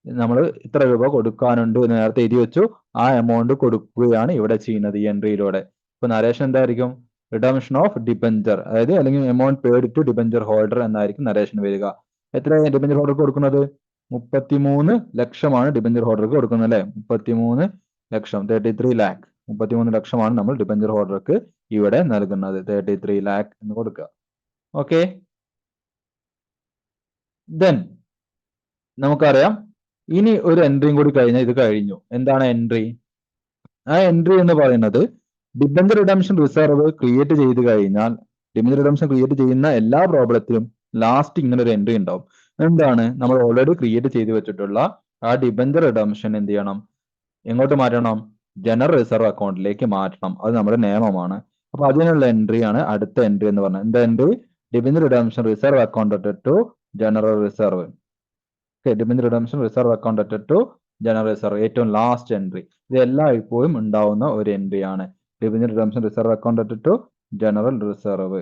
നമ്മൾ ഇത്ര രൂപ കൊടുക്കാനുണ്ട് എന്ന് നേരത്തെ എഴുതി വെച്ചു. ആ എമൗണ്ട് കൊടുക്കുകയാണ് ഇവിടെ ചെയ്യുന്നത് ഈ എൻട്രിയിലൂടെ. ഇപ്പൊ നരേഷൻ എന്തായിരിക്കും? റിഡംഷൻ ഓഫ് ഡിബഞ്ചർ, അതായത് അല്ലെങ്കിൽ amount paid to debenture holder എന്നായിരിക്കും നരേഷൻ വരിക. എത്ര ഡിബഞ്ചർ ഹോൾഡർക്ക് കൊടുക്കുന്നത്? 33 ലക്ഷമാണ് ഡിബഞ്ചർ ഹോൾഡർക്ക് കൊടുക്കുന്നത് അല്ലെ? 33 ലക്ഷം, 33 ലാക്ക്. 33 ലക്ഷമാണ് നമ്മൾ ഡിബഞ്ചർ ഹോൾഡർക്ക് ഇവിടെ നൽകുന്നത്. 33 ലാക്ക് എന്ന് കൊടുക്കുക. ഓക്കെ, ദെൻ നമുക്കറിയാം ഇനി ഒരു എൻട്രിയും കൂടി കഴിഞ്ഞാൽ ഇത് കഴിഞ്ഞു. എന്താണ് എൻട്രി? ആ എൻട്രി എന്ന് പറയുന്നത് ഡിബഞ്ചർ റിഡംഷൻ റിസർവ് ക്രിയേറ്റ് ചെയ്ത് കഴിഞ്ഞാൽ, ഡിബഞ്ചർ റിഡംഷൻ ക്രിയേറ്റ് ചെയ്യുന്ന എല്ലാ പ്രോബ്ലത്തിലും ലാസ്റ്റ് ഇങ്ങനെ ഒരു എൻട്രി ഉണ്ടാവും. എന്താണ്? നമ്മൾ ഓൾറെഡി ക്രിയേറ്റ് ചെയ്ത് വെച്ചിട്ടുള്ള ആ ഡിബഞ്ചർ റിഡംഷൻ എന്ത് ചെയ്യണം? എങ്ങോട്ട് മാറ്റണം? ജനറൽ റിസർവ് അക്കൗണ്ടിലേക്ക് മാറ്റണം. അത് നമ്മുടെ നിയമമാണ്. അപ്പൊ അതിനുള്ള എൻട്രി ആണ് അടുത്ത എൻട്രി എന്ന് പറഞ്ഞത്. എന്താ entry? Debenture redemption reserve account to general reserve. Debenture redemption reserve account to general reserve, ഏറ്റവും ലാസ്റ്റ് എൻട്രി. ഇത് എല്ലായ്പ്പോഴും ഉണ്ടാവുന്ന ഒരു എൻട്രി ആണ്. Debenture redemption reserve account to general reserve.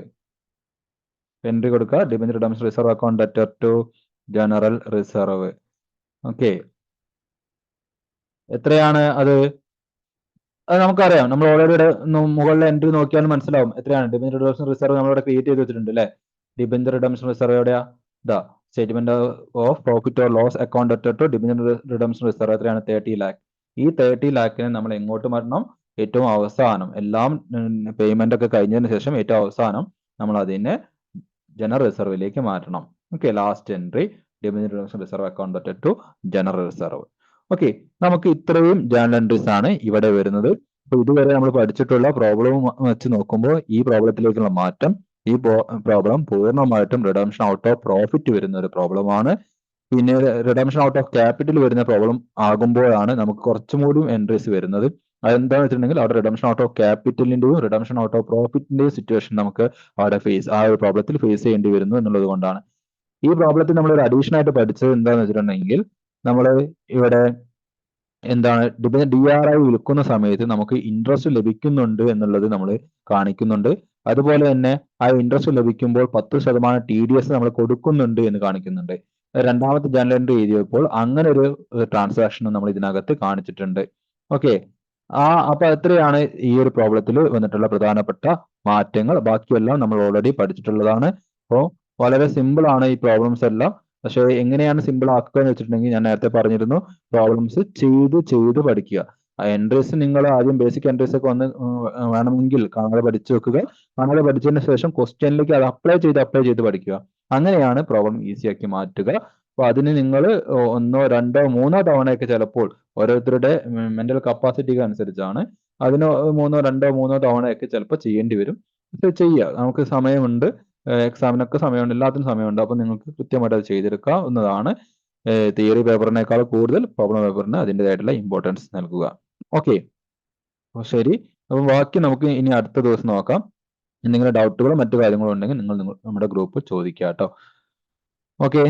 Entry കൊടുക്കുക, debenture redemption reserve account to general reserve. Okay, എത്രയാണ് അത്? അത് നമുക്കറിയാം. നമ്മൾ ഓൾറെഡി മുകളിലെ എൻട്രി നോക്കിയാൽ മനസ്സിലാവും എത്രയാണ്. ഡിബഞ്ചർ റിഡംഷൻ റിസർവ് നമ്മളിവിടെ ക്രിയേറ്റ് ചെയ്ത് വെച്ചിട്ടുണ്ട് അല്ലെ? ഡിബഞ്ചർ റിഡംഷൻ റിസർവ് എവിടെയാ? ഇതാ, statement of profit or loss account to debenture redemption reserve. എത്രയാണ്? 30 ലാക്ക്. ഈ 30 ലാക്കിനെ നമ്മൾ എങ്ങോട്ട് മാറ്റണം? ഏറ്റവും അവസാനം, എല്ലാം പേയ്മെന്റ് ഒക്കെ കഴിഞ്ഞതിന് ശേഷം ഏറ്റവും അവസാനം നമ്മൾ അതിനെ ജനറൽ റിസർവിലേക്ക് മാറ്റണം. Okay, last entry debenture redemption reserve account to general reserve. Okay, നമുക്ക് ഇത്രയും ജേണൽ എൻട്രീസ് ആണ് ഇവിടെ വരുന്നത്. അപ്പൊ ഇതുവരെ നമ്മൾ പഠിച്ചിട്ടുള്ള പ്രോബ്ലം വെച്ച് നോക്കുമ്പോൾ ഈ പ്രോബ്ലത്തിലേക്കുള്ള മാറ്റം, ഈ പ്രോബ്ലം പൂർണ്ണമായിട്ടും റിഡംഷൻ ഔട്ട് ഓഫ് പ്രോഫിറ്റ് വരുന്ന ഒരു പ്രോബ്ലമാണ്. പിന്നെ റിഡംഷൻ ഔട്ട് ഓഫ് ക്യാപിറ്റൽ വരുന്ന പ്രോബ്ലം ആകുമ്പോഴാണ് നമുക്ക് കുറച്ചും കൂടി എൻട്രീസ് വരുന്നത്. അതെന്താണെന്ന് വെച്ചിട്ടുണ്ടെങ്കിൽ അവിടെ റിഡംഷൻ ഔട്ട് ഓഫ് ക്യാപിറ്റലിന്റെയും റിഡംഷൻ ഔട്ട് ഓഫ് പ്രോഫിറ്റിന്റെയും സിറ്റുവേഷൻ നമുക്ക് അവിടെ ആ ഒരു പ്രോബ്ലത്തിൽ ഫേസ് ചെയ്യേണ്ടി വരുന്നു എന്നുള്ളത് കൊണ്ടാണ്. ഈ പ്രോബ്ലത്തിൽ നമ്മൾ ഒരു അഡീഷൻ ആയിട്ട് പഠിച്ചത് എന്താന്ന് വെച്ചിട്ടുണ്ടെങ്കിൽ നമ്മൾ ഇവിടെ എന്താണ് DRI വിൽക്കുന്ന സമയത്ത് നമുക്ക് ഇൻട്രസ്റ്റ് ലഭിക്കുന്നുണ്ട് എന്നുള്ളത് നമ്മൾ കാണിക്കുന്നുണ്ട്. അതുപോലെ തന്നെ ആ ഇൻട്രസ്റ്റ് ലഭിക്കുമ്പോൾ 10% TDS നമ്മൾ കൊടുക്കുന്നുണ്ട് എന്ന് കാണിക്കുന്നുണ്ട്. രണ്ടാമത്തെ ജേർണൽ എൻട്രി എഴുതിയപ്പോൾ അങ്ങനെ ഒരു ട്രാൻസാക്ഷനും നമ്മൾ ഇതിനകത്ത് കാണിച്ചിട്ടുണ്ട്. ഓക്കെ, അപ്പൊ എത്രയാണ് ഈ ഒരു പ്രോബ്ലത്തിൽ വന്നിട്ടുള്ള പ്രധാനപ്പെട്ട മാറ്റങ്ങൾ. ബാക്കിയെല്ലാം നമ്മൾ ഓൾറെഡി പഠിച്ചിട്ടുള്ളതാണ്. അപ്പോൾ വളരെ സിമ്പിൾ ആണ് ഈ പ്രോബ്ലംസ് എല്ലാം. പക്ഷെ എങ്ങനെയാണ് സിമ്പിൾ ആക്കുക എന്ന് വെച്ചിട്ടുണ്ടെങ്കിൽ ഞാൻ നേരത്തെ പറഞ്ഞിരുന്നു, പ്രോബ്ലംസ് ചെയ്ത് പഠിക്കുക. ആ എൻട്രീസ് നിങ്ങൾ ആദ്യം ബേസിക് എൻട്രീസ് ഒക്കെ വന്ന് വേണമെങ്കിൽ കാണാതെ പഠിച്ചു വെക്കുക. കാണാതെ പഠിച്ചതിന് ശേഷം ക്വസ്റ്റ്യനിലേക്ക് അത് അപ്ലൈ ചെയ്ത് പഠിക്കുക. അങ്ങനെയാണ് പ്രോബ്ലം ഈസി ആക്കി മാറ്റുക. അപ്പൊ അതിന് നിങ്ങൾ 1, 2, 3 തവണയൊക്കെ ചിലപ്പോൾ ഓരോരുത്തരുടെ മെന്റൽ കപ്പാസിറ്റിക്ക് അനുസരിച്ചാണ്. അതിന് 1, 2 തവണയൊക്കെ ചിലപ്പോൾ ചെയ്യേണ്ടി വരും. പക്ഷെ ചെയ്യുക, നമുക്ക് സമയമുണ്ട്. എക്സാമിനൊക്കെ സമയമുണ്ട്, എല്ലാത്തിനും സമയമുണ്ട്. അപ്പൊ നിങ്ങൾക്ക് കൃത്യമായിട്ട് അത് ചെയ്തെടുക്കാവുന്നതാണ്. തിയറി പേപ്പറിനേക്കാൾ കൂടുതൽ പ്രോബ്ലം പേപ്പറിന് അതിൻ്റെതായിട്ടുള്ള ഇമ്പോർട്ടൻസ് നൽകുക. ഓക്കെ, അപ്പോൾ ശരി. അപ്പൊ ബാക്കി നമുക്ക് ഇനി അടുത്ത ദിവസം നോക്കാം. എന്തെങ്കിലും ഡൗട്ടുകളോ മറ്റു കാര്യങ്ങളോ ഉണ്ടെങ്കിൽ നിങ്ങൾ നമ്മുടെ ഗ്രൂപ്പ് ചോദിക്കുക കേട്ടോ. ഓക്കെ.